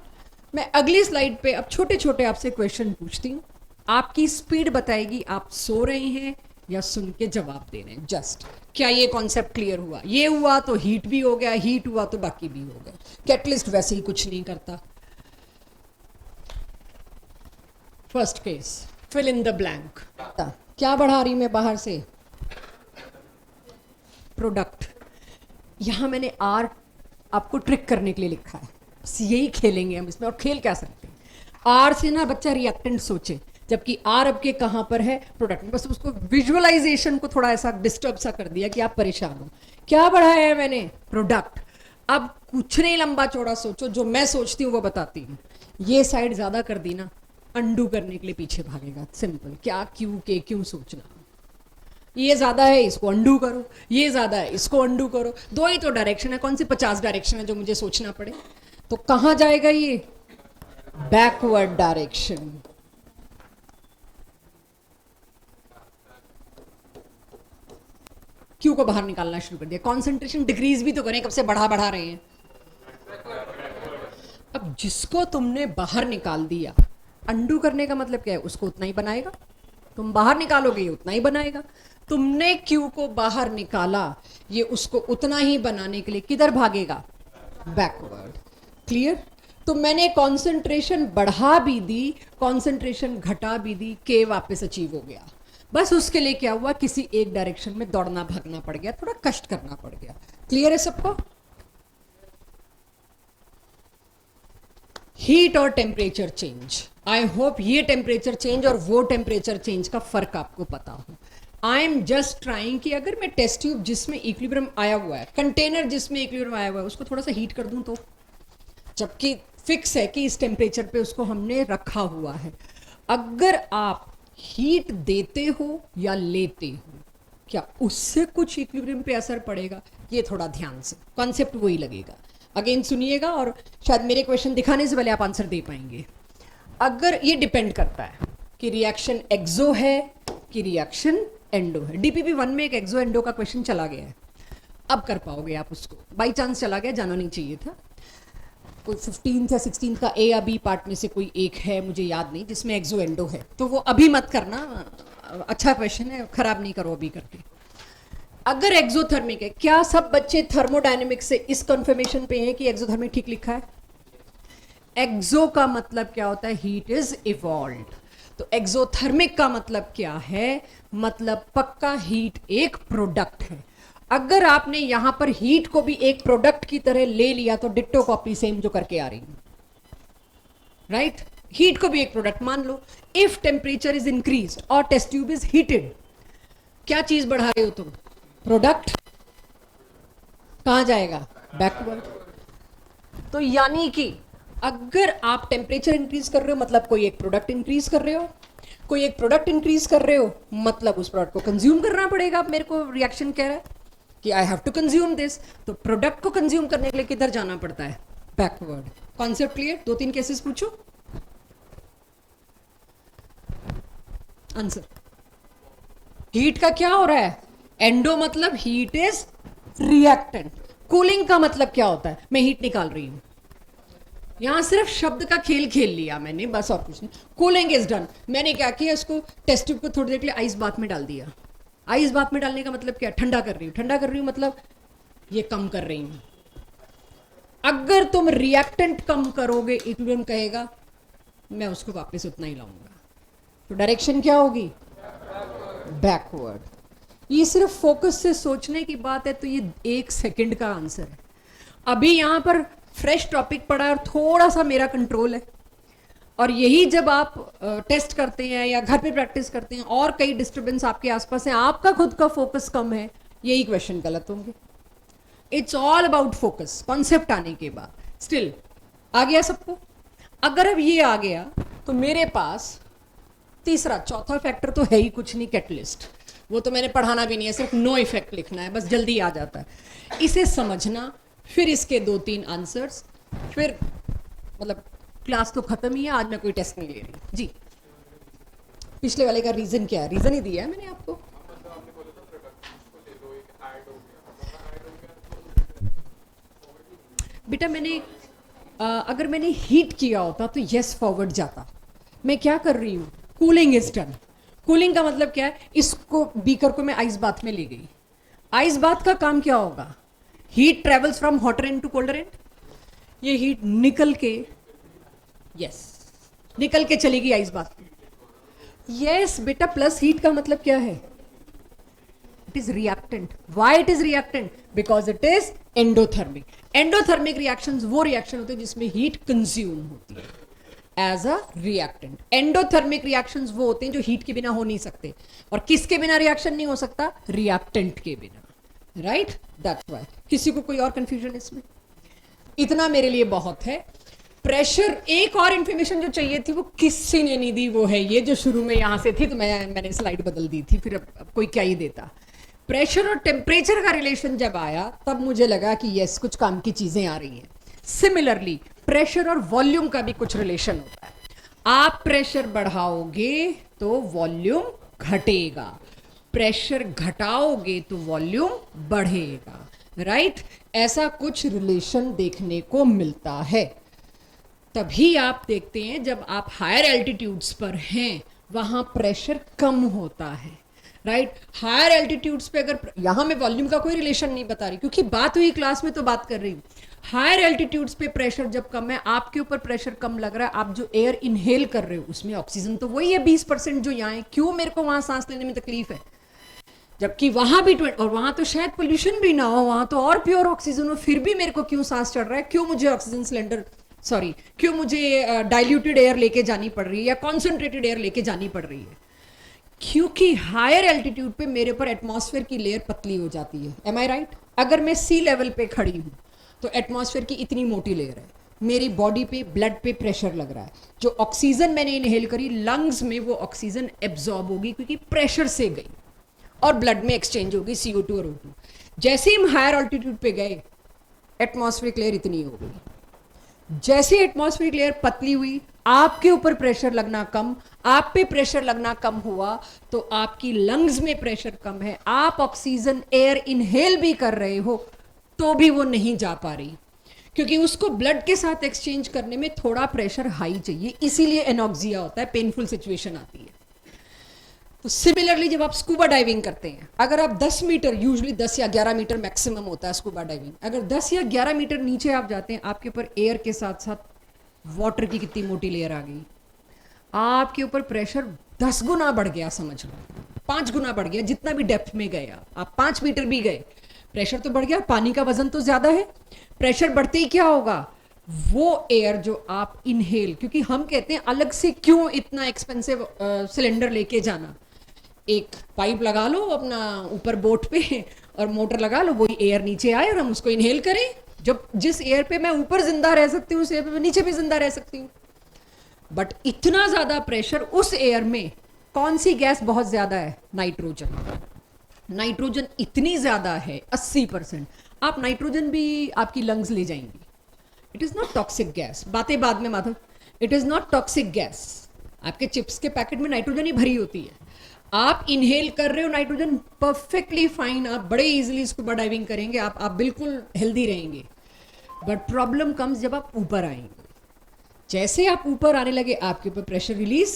मैं अगली स्लाइड पे अब छोटे छोटे आपसे क्वेश्चन पूछती हूँ, आपकी स्पीड बताएगी आप सो रहे हैं या सुन के जवाब दे रहे हैं। जस्ट क्या ये कॉन्सेप्ट क्लियर हुआ, ये हुआ तो हीट भी हो गया, हीट हुआ तो बाकी भी हो गया। कैटलिस्ट वैसे ही कुछ नहीं करता। First case, fill in the blank. क्या बढ़ा रही मैं बाहर से, प्रोडक्ट। यहां मैंने आर आपको ट्रिक करने के लिए लिखा है, बस यही खेलेंगे हम इसमें। और खेल क्या सकते हैं, आर से ना बच्चा रिएक्टेंट सोचे, जबकि आर अब के कहां पर है, प्रोडक्ट। बस उसको विजुअलाइजेशन को थोड़ा ऐसा डिस्टर्ब सा कर दिया कि आप परेशान हो। क्या बढ़ाया है मैंने, प्रोडक्ट। अब कुछ नहीं लंबा चौड़ा सोचो, जो मैं सोचती हूँ वो बताती हूँ। ये साइड ज्यादा कर दी ना, अंडू करने के लिए पीछे भागेगा। सिंपल, क्या क्यों के क्यों सोचना। ये ज्यादा है इसको अंडू करो, ये ज्यादा है इसको अंडू करो। दो ही तो डायरेक्शन है, कौन सी 50 डायरेक्शन है जो मुझे सोचना पड़े। तो कहां जाएगा ये, बैकवर्ड डायरेक्शन। क्यू को बाहर निकालना शुरू कर दिया, कंसंट्रेशन डिक्रीज भी तो करें, कब से बढ़ा बढ़ा रहे हैं। अब जिसको तुमने बाहर निकाल दिया, अंडू करने का मतलब क्या है, उसको उतना ही बनाएगा। तुम बाहर निकालोगे ये उतना ही बनाएगा। तुमने क्यू को बाहर निकाला, ये उसको उतना ही बनाने के लिए किधर भागेगा, बैकवर्ड। क्लियर। तो मैंने कंसंट्रेशन बढ़ा भी दी, कंसंट्रेशन घटा भी दी, के वापस अचीव हो गया। बस उसके लिए क्या हुआ, किसी एक डायरेक्शन में दौड़ना भागना पड़ गया, थोड़ा कष्ट करना पड़ गया। क्लियर है सबको। हीट और टेम्परेचर चेंज, आई होप ये टेम्परेचर चेंज और वो टेम्परेचर चेंज का फर्क आपको पता हो। आई एम जस्ट ट्राइंग कि अगर मैं टेस्ट ट्यूब जिसमें इक्विलिब्रियम आया हुआ है, कंटेनर जिसमें इक्विलिब्रियम आया हुआ है, उसको थोड़ा सा हीट कर दूं तो, जबकि फिक्स है कि इस टेम्परेचर पे उसको हमने रखा हुआ है। अगर आप हीट देते हो या लेते हो, क्या उससे कुछ इक्विलिब्रियम पे असर पड़ेगा, ये थोड़ा ध्यान से, कॉन्सेप्ट वही लगेगा। अगेन सुनिएगा और शायद मेरे क्वेश्चन दिखाने से पहले आप आंसर दे पाएंगे। अगर ये डिपेंड करता है कि रिएक्शन एक्सो है कि रिएक्शन एंडो है। डीपीपी 1 में एक एक्सो एंडो का क्वेश्चन चला गया है, अब कर पाओगे आप उसको, बाई चांस चला गया, जाना नहीं चाहिए था। कोई 15 या 16 का ए या बी पार्ट में से कोई एक है, मुझे याद नहीं, जिसमें एक्सो एंडो है, तो वो अभी मत करना। अच्छा क्वेश्चन है, खराब नहीं करो अभी करके। अगर एक्सोथर्मिक है, क्या सब बच्चे थर्मोडायनेमिक्स से इस कंफर्मेशन पे हैं कि एक्सोथर्मिक ठीक लिखा है। एक्सो का मतलब क्या होता है, हीट इज इवॉल्व्ड। तो एक्सोथर्मिक का मतलब क्या है, मतलब पक्का हीट एक प्रोडक्ट है। अगर आपने यहां पर हीट को भी एक प्रोडक्ट की तरह ले लिया तो डिट्टो कॉपी सेम जो करके आ रही हूं, राइट। हीट को भी एक प्रोडक्ट मान लो। इफ टेम्परेचर इज इंक्रीज और टेस्ट ट्यूब इज हीटेड, क्या चीज बढ़ा रहे हो तुम, प्रोडक्ट। कहां जाएगा, बैकवर्ड। तो यानी कि अगर आप टेम्परेचर इंक्रीज कर रहे हो मतलब कोई एक प्रोडक्ट इंक्रीज कर रहे हो, कोई एक प्रोडक्ट इंक्रीज कर रहे हो मतलब उस प्रोडक्ट को कंज्यूम करना पड़ेगा। अब मेरे को रिएक्शन कह रहा है कि I have to consume this, तो प्रोडक्ट को कंज्यूम करने के लिए किधर जाना पड़ता है, बैकवर्ड। Concept clear. 2-3 केसेस पूछो, आंसर। हीट का क्या हो रहा है, एंडो मतलब हीट इज रिएक्टेंट। कूलिंग का मतलब क्या होता है, मैं हीट निकाल रही हूं। यहां सिर्फ शब्द का खेल खेल लिया मैंने, बस और कुछ नहीं। Cooling is done. मैंने क्या किया, इसको टेस्ट ट्यूब को थोड़ी देर के लिए आइस बाथ में डाल दिया। आइस बाथ में डालने का मतलब क्या, ठंडा कर रही हूं। ठंडा कर रही हूं मतलब ये कम कर रही हूं। अगर तुम रिएक्टेंट कम करोगे, इक्विलिब्रियम कहेगा मैं उसको वापस उतना ही लाऊंगा, तो डायरेक्शन क्या होगी, बैकवर्ड। ये सिर्फ फोकस से सोचने की बात है, तो ये 1 सेकंड का आंसर है। अभी यहां पर फ्रेश टॉपिक पढ़ा है और थोड़ा सा मेरा कंट्रोल है, और यही जब आप टेस्ट करते हैं या घर पे प्रैक्टिस करते हैं और कई डिस्टर्बेंस आपके आसपास हैं, आपका खुद का फोकस कम है, यही क्वेश्चन गलत होंगे। It's all about focus. Concept आने के बाद स्टिल आ गया सबको। अगर अब ये आ गया तो मेरे पास तीसरा चौथा फैक्टर तो है ही कुछ नहीं, कैटलिस्ट। वो तो मैंने पढ़ाना भी नहीं है, सिर्फ नो इफेक्ट लिखना है, बस जल्दी आ जाता है। इसे समझना, फिर इसके 2-3 आंसर्स, फिर मतलब क्लास तो खत्म ही है। आज मैं कोई टेस्ट नहीं ले रही जी। पिछले वाले का रीजन क्या है, रीजन ही दिया है मैंने आपको। बेटा मैंने अगर मैंने हीट किया होता तो यस फॉरवर्ड जाता। मैं क्या कर रही हूं, कूलिंग इज डन। कूलिंग का मतलब क्या है, इसको बीकर को मैं आइस बाथ में ले गई। आइस बाथ का काम क्या होगा, heat travels from hotter end to colder end. ये हीट निकल के, यस निकल के चलेगी आइस बाथ में। यस बेटा, प्लस हीट का मतलब क्या है, it is react reactant. Why it is reactant? Because it is endothermic. Endothermic reactions वो reaction होते हैं जिसमें heat consume होती है as a reactant. Endothermic reactions वो होते हैं जो heat के बिना हो नहीं सकते. और किसके बिना reaction नहीं हो सकता? Reactant के बिना. Right? That's why. किसी को कोई और confusion इसमें? इतना मेरे लिए बहुत है. प्रेशर, एक और इंफॉर्मेशन जो चाहिए थी वो किसी ने नहीं दी, वो है ये जो शुरू में यहां से थी, तो मैंने स्लाइड बदल दी थी, फिर अब कोई क्या ही देता. प्रेशर और टेम्परेचर का रिलेशन जब आया तब मुझे लगा कि यस कुछ काम की चीजें आ रही हैं. सिमिलरली प्रेशर और वॉल्यूम का भी कुछ रिलेशन होता है. आप प्रेशर बढ़ाओगे तो वॉल्यूम घटेगा, प्रेशर घटाओगे तो वॉल्यूम बढ़ेगा. राइट? ऐसा कुछ रिलेशन देखने को मिलता है. तभी आप देखते हैं जब आप हायर एल्टीट्यूड्स पर हैं वहां प्रेशर कम होता है. राइट? हायर एल्टीट्यूड्स पे अगर, यहां मैं वॉल्यूम का कोई रिलेशन नहीं बता रही क्योंकि बात हुई क्लास में तो बात कर रही हूं. हायर एल्टीट्यूड्स पे प्रेशर जब कम है, आपके ऊपर प्रेशर कम लग रहा है, आप जो एयर इनहेल कर रहे हो उसमें ऑक्सीजन तो वही है 20% जो यहाँ है. क्यों मेरे को वहां सांस लेने में तकलीफ है? जबकि वहां भी 20, और वहां तो शायद पोल्यूशन भी ना हो, वहां तो और प्योर ऑक्सीजन हो, फिर भी मेरे को क्यों सांस चढ़ रहा है? क्यों मुझे ऑक्सीजन सिलेंडर, सॉरी, क्यों मुझे डाइल्यूटेड एयर लेके जानी पड़ रही है या कॉन्सेंट्रेटेड एयर लेके जानी पड़ रही है? क्योंकि हायर एल्टीट्यूड पे मेरे पर एटमॉस्फेयर की लेयर पतली हो जाती है. एम आई राइट? अगर मैं सी लेवल पे खड़ी हूं तो एटमॉस्फेयर की इतनी मोटी लेयर है, मेरी बॉडी पे, ब्लड पे प्रेशर लग रहा है, जो ऑक्सीजन मैंने इनहेल करी लंग्स में वो ऑक्सीजन एब्जॉर्ब होगी क्योंकि प्रेशर से गई और ब्लड में एक्सचेंज होगी CO2 और O2. जैसे ही हम हायर ऑल्टीट्यूड पे गए एटमॉस्फेरिक लेयर इतनी हो गई. जैसे एटमॉस्फेरिक लेयर पतली हुई, आपके ऊपर प्रेशर लगना कम, आप पे प्रेशर लगना कम हुआ तो आपकी लंग्स में प्रेशर कम है, आप ऑक्सीजन एयर इनहेल भी कर रहे हो तो भी वो नहीं जा पा रही क्योंकि उसको ब्लड के साथ एक्सचेंज करने में थोड़ा प्रेशर हाई चाहिए. इसीलिए एनॉक्सिया होता है, पेनफुल सिचुएशन आती है. तो सिमिलरली जब आप स्कूबा डाइविंग करते हैं, अगर आप 10 मीटर, यूजुअली 10 या 11 मीटर मैक्सिमम होता है स्कूबा डाइविंग, अगर 10 या 11 मीटर नीचे आप जाते हैं, आपके ऊपर एयर के साथ साथ वाटर की कितनी मोटी लेयर आ गई, आपके ऊपर प्रेशर 10 गुना बढ़ गया, समझ लो 5 गुना बढ़ गया. जितना भी डेप्थ में गए आप 5 मीटर भी गए, प्रेशर तो बढ़ गया. पानी का वजन तो ज्यादा है, प्रेशर बढ़ते ही क्या होगा, वो एयर जो आप इनहेल, क्योंकि हम कहते हैं अलग से क्यों इतना एक्सपेंसिव सिलेंडर लेके जाना, एक पाइप लगा लो अपना ऊपर बोट पे और मोटर लगा लो, वही एयर नीचे आए और हम उसको इनहेल करें. जब जिस एयर पे मैं ऊपर जिंदा रह सकती हूँ उस एयर पे मैं नीचे भी जिंदा रह सकती हूँ. बट इतना ज्यादा प्रेशर उस एयर में, कौन सी गैस बहुत ज्यादा है? नाइट्रोजन. नाइट्रोजन इतनी ज्यादा है 80%. आप नाइट्रोजन भी आपकी लंग्स ले जाएंगी. It is not toxic gas. बातें बाद में Madhav, it is not toxic gas. आपके चिप्स के पैकेट में नाइट्रोजन ही भरी होती है, आप इनहेल कर रहे हो नाइट्रोजन, परफेक्टली फाइन, आप बड़े इजीली स्कूबा डाइविंग करेंगे, आप बिल्कुल हेल्दी रहेंगे. बट प्रॉब्लम कम्स जब आप ऊपर आएंगे. जैसे आप ऊपर आने लगे आपके ऊपर प्रेशर रिलीज,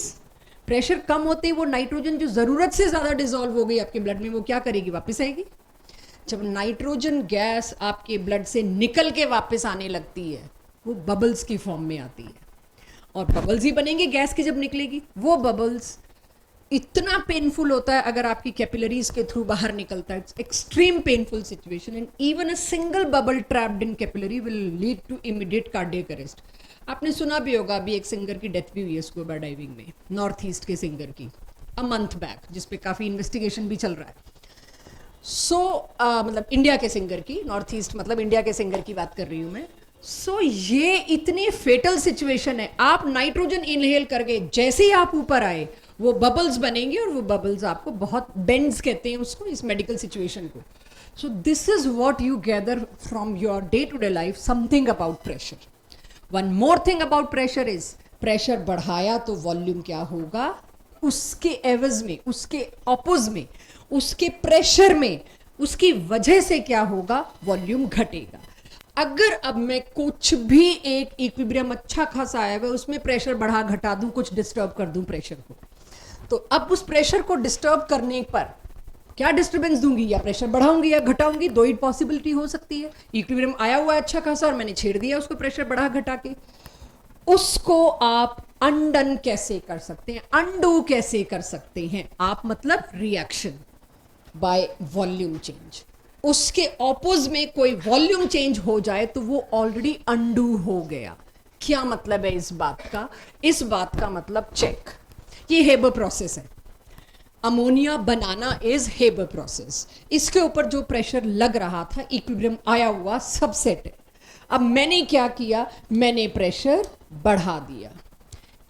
प्रेशर कम होते ही वो नाइट्रोजन जो जरूरत से ज्यादा डिसॉल्व हो गई आपके ब्लड में, वो क्या करेगी? वापस आएगी. जब नाइट्रोजन गैस आपके ब्लड से निकल के वापस आने लगती है, वो बबल्स की फॉर्म में आती है, और बबल्स ही बनेंगे गैस की जब निकलेगी. वो बबल्स इतना पेनफुल होता है अगर आपकी कैपिलरीज के थ्रू बाहर निकलता है. It's extreme painful situation and even a single bubble trapped in capillary will lead to immediate cardiac arrest. आपने सुना भी होगा, अभी एक सिंगर की डेथ भी हुई है स्कूबा डाइविंग में, नॉर्थ ईस्ट के सिंगर की, अ मंथ बैक, जिसपे काफी इन्वेस्टिगेशन भी चल रहा है. मतलब इंडिया के सिंगर की, नॉर्थ ईस्ट मतलब इंडिया के सिंगर की बात कर रही हूं मैं. ये इतनी फेटल सिचुएशन है. आप नाइट्रोजन इनहेल करके जैसे ही आप ऊपर आए वो बबल्स बनेंगे और वो बबल्स आपको बहुत, बेंड्स कहते हैं उसको, इस मेडिकल सिचुएशन को. So this is what you gather from your day to day life, something about pressure. One more thing about pressure is, pressure बढ़ाया तो वॉल्यूम क्या होगा, उसके एवज में, उसके ऑपोज में, उसके प्रेशर में, उसकी वजह से क्या होगा, वॉल्यूम घटेगा. अगर अब मैं कुछ भी एक इक्विलिब्रियम अच्छा खासा आया हुआ उसमें प्रेशर बढ़ा घटा दूं, कुछ डिस्टर्ब कर दूं प्रेशर को, तो अब उस प्रेशर को डिस्टर्ब करने पर क्या डिस्टर्बेंस दूंगी, या प्रेशर बढ़ाऊंगी या घटाऊंगी. दो ही पॉसिबिलिटी हो सकती है. इक्विलिब्रियम आया हुआ है अच्छा खासा और मैंने छेड़ दिया उसको प्रेशर बढ़ा घटा के. उसको आप अनडन कैसे कर सकते हैं, अनडू कैसे कर सकते हैं आप, मतलब रिएक्शन. By volume change. उसके ऑपोज में कोई वॉल्यूम चेंज हो जाए तो वो ऑलरेडी अंडू हो गया। क्या मतलब है इस बात का? इस बात का मतलब चेक, ये हेबर प्रोसेस है। अमोनिया बनाना इज हेबर प्रोसेस। इसके ऊपर जो प्रेशर लग रहा था इक्विलिब्रियम आया हुआ सबसेट है। अब मैंने क्या किया, मैंने प्रेशर बढ़ा दिया।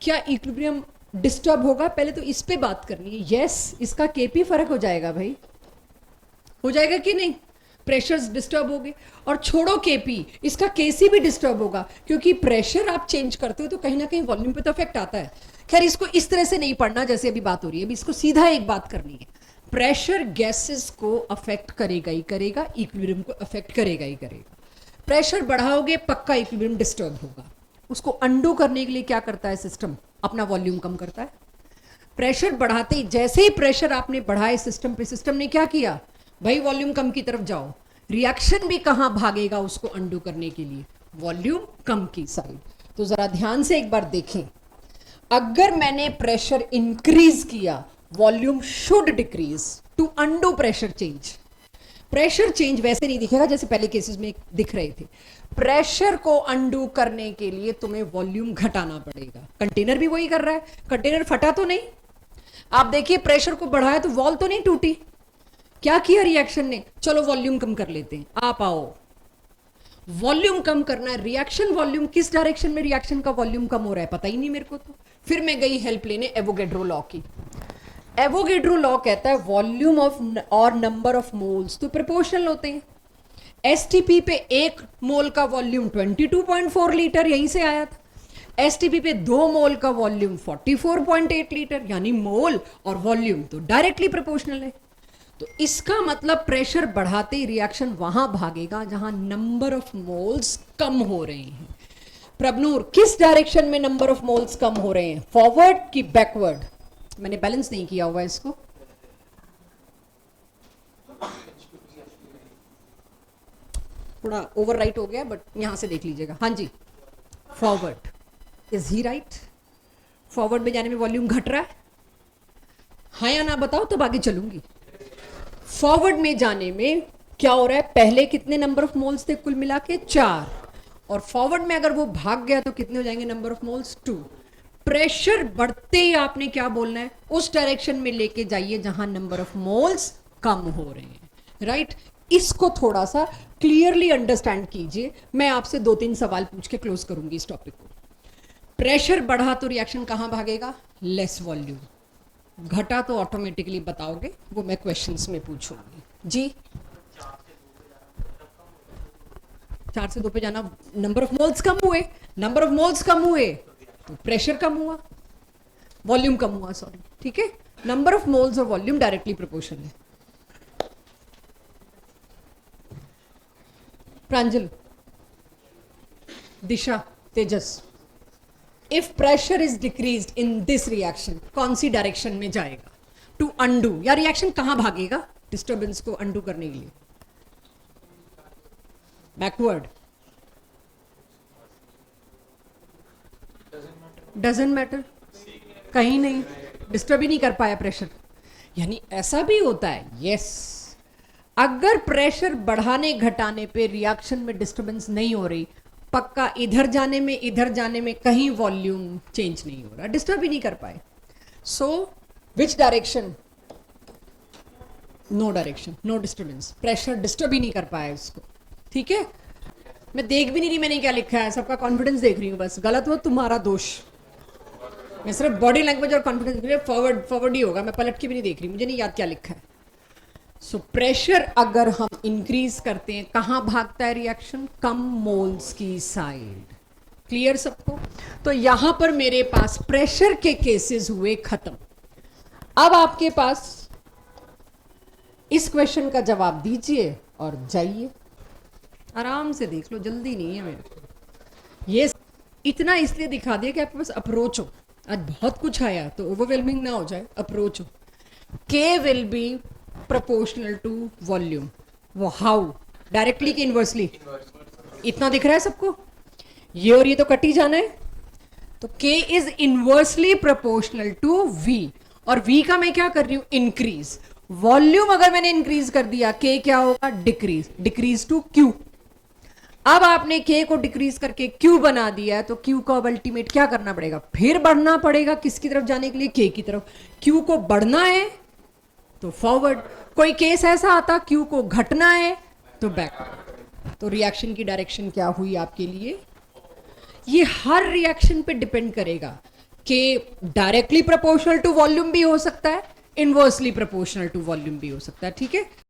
क्या इक्विलिब्रियम डिस्टर्ब होगा? पहले तो इस पे बात करनी है। यस, इसका केपी फर्क हो जाएगा भाई, हो जाएगा कि नहीं? प्रेशर्स डिस्टर्ब हो गए। और छोड़ो केपी, इसका केसी भी डिस्टर्ब होगा, क्योंकि प्रेशर आप चेंज करते हो तो कहीं ना कहीं वॉल्यूम पे तो इफेक्ट आता है। खैर, इसको इस तरह से नहीं पढ़ना जैसे अभी बात हो रही है, अभी इसको सीधा एक बात करनी है। प्रेशर गैसेस को अफेक्ट करेगा ही करेगा, इक्विलिब्रियम को अफेक्ट करेगा ही करेगा। प्रेशर बढ़ाओगे पक्का इक्विलिब्रियम डिस्टर्ब होगा। उसको अंडू करने के लिए क्या करता है सिस्टम? अपना वॉल्यूम कम करता है। प्रेशर बढ़ाते ही, जैसे ही प्रेशर आपने बढ़ाए सिस्टम पे, सिस्टम ने क्या किया भाई? वॉल्यूम कम की तरफ जाओ। रिएक्शन भी कहां भागेगा उसको अंडू करने के लिए? वॉल्यूम कम की साइड। तो जरा ध्यान से एक बार देखें, अगर मैंने प्रेशर इंक्रीज किया, volume should decrease to undo pressure change. Pressure change वैसे नहीं दिखेगा जैसे पहले केसेस में दिख रहे थे। प्रेशर को अंडू करने के लिए तुम्हें वॉल्यूम घटाना पड़ेगा। कंटेनर भी वही कर रहा है, कंटेनर फटा तो नहीं। आप देखिए, प्रेशर को बढ़ाया तो वॉल तो नहीं टूटी। क्या किया रिएक्शन ने? चलो वॉल्यूम कम कर लेते हैं, आप आओ। वॉल्यूम कम करना है। रिएक्शन वॉल्यूम किस डायरेक्शन में रिएक्शन का वॉल्यूम कम हो रहा है पता ही नहीं मेरे को। तो फिर मैं गई हेल्प लेने एवोगैड्रो लॉ की। एवोगैड्रो लॉ कहता है वॉल्यूम ऑफ और नंबर ऑफ मोल्स तो प्रोपोर्शनल होते हैं। एसटीपी पे 1 मोल का वॉल्यूम 22.4 लीटर, यहीं से आया था। एसटीपी पे 2 मोल का वॉल्यूम 44.8 लीटर, यानी मोल और वॉल्यूम तो डायरेक्टली प्रोपोर्शनल है। तो इसका मतलब प्रेशर बढ़ाते ही रिएक्शन वहां भागेगा जहां नंबर ऑफ मोल्स कम हो रहे हैं। प्रभनूर, किस डायरेक्शन में नंबर ऑफ मोल्स कम हो रहे हैं? फॉरवर्ड कि बैकवर्ड? मैंने बैलेंस नहीं किया हुआ इसको। थोड़ा ओवरराइट हो गया, बट यहां से देख लीजिएगा। हाँ जी, फॉरवर्ड। इज ही राइट? फॉरवर्ड में जाने में वॉल्यूम घट रहा है? हाँ या ना बताओ तब आगे चलूंगी। फॉरवर्ड में जाने में क्या हो रहा है? पहले कितने नंबर ऑफ मोल्स थे कुल मिला के? 4। और फॉरवर्ड में अगर वो भाग गया तो कितने हो जाएंगे नंबर ऑफ मोल्स? 2। प्रेशर बढ़ते ही आपने क्या बोलना है? उस डायरेक्शन में लेके जाइए जहां नंबर ऑफ मोल्स कम हो रहे हैं, राइट? इसको थोड़ा सा क्लियरली अंडरस्टैंड कीजिए। मैं आपसे 2-3 सवाल पूछ के क्लोज करूंगी इस टॉपिक को। प्रेशर बढ़ा तो रिएक्शन कहां भागेगा? Less volume. घटा तो ऑटोमेटिकली बताओगे, वो मैं क्वेश्चंस में पूछूंगी। जी, 4 से 2 पे जाना, नंबर ऑफ मोल्स कम हुए। नंबर ऑफ मोल्स कम हुए तो प्रेशर कम हुआ, वॉल्यूम कम हुआ, सॉरी, ठीक है। नंबर ऑफ मोल्स और वॉल्यूम डायरेक्टली प्रोपोर्शनल है। Pranjal, Disha, Tejas, if pressure is decreased in this reaction, कौन सी डायरेक्शन में जाएगा टू अंडू? या रिएक्शन कहां भागेगा डिस्टर्बेंस को अंडू करने के लिए? बैकवर्ड? डजंट मैटर, कहीं नहीं, डिस्टर्ब ही नहीं कर पाया प्रेशर। यानी ऐसा भी होता है, यस। अगर प्रेशर बढ़ाने घटाने पे रिएक्शन में डिस्टर्बेंस नहीं हो रही, पक्का इधर जाने में कहीं वॉल्यूम चेंज नहीं हो रहा, डिस्टर्ब ही नहीं कर पाए। So which direction? No direction, no disturbance. Pressure disturb ही नहीं कर पाया इसको, ठीक है। मैं देख भी नहीं रही मैंने क्या लिखा है, सबका कॉन्फिडेंस देख रही हूँ, बस गलत हो तुम्हारा दोष। मैं सिर्फ बॉडी लैंग्वेज और कॉन्फिडेंस, फॉरवर्ड ही होगा, मैं पलट के भी नहीं देख रही, मुझे नहीं याद क्या लिखा है। सो प्रेशर अगर हम इंक्रीज करते हैं, कहां भागता है रिएक्शन? कम मोल्स की साइड। क्लियर सबको? तो यहां पर मेरे पास प्रेशर के केसेस हुए खत्म। अब आपके पास इस क्वेश्चन का जवाब दीजिए और जाइए, आराम से देख लो, जल्दी नहीं है मेरे को। ये इतना इसलिए दिखा दिया कि आपके पास अप्रोच हो। आज बहुत कुछ आया तो ओवरवेलमिंग ना हो जाए, अप्रोच हो। K will be proportional to volume. वो हाउ? डायरेक्टली कि इनवर्सली? इतना दिख रहा है सबको? ये और ये तो कट ही जाना है। तो K is inversely proportional to V, और V का मैं क्या कर रही हूं? इंक्रीज। वॉल्यूम अगर मैंने इंक्रीज कर दिया के क्या होगा, डिक्रीज, डिक्रीज टू क्यू। अब आपने के को डिक्रीज करके क्यू बना दिया, तो क्यू को अब अल्टीमेट क्या करना पड़ेगा, फिर बढ़ना पड़ेगा किसकी तरफ जाने के लिए, के की तरफ। क्यू को बढ़ना है तो फॉरवर्ड, कोई केस ऐसा आता क्यू को घटना है तो बैकवर्ड। तो रिएक्शन की डायरेक्शन क्या हुई आपके लिए, ये हर रिएक्शन पे डिपेंड करेगा कि डायरेक्टली प्रोपोर्शनल टू वॉल्यूम भी हो सकता है, इनवर्सली प्रोपोर्शनल टू वॉल्यूम भी हो सकता है, ठीक है।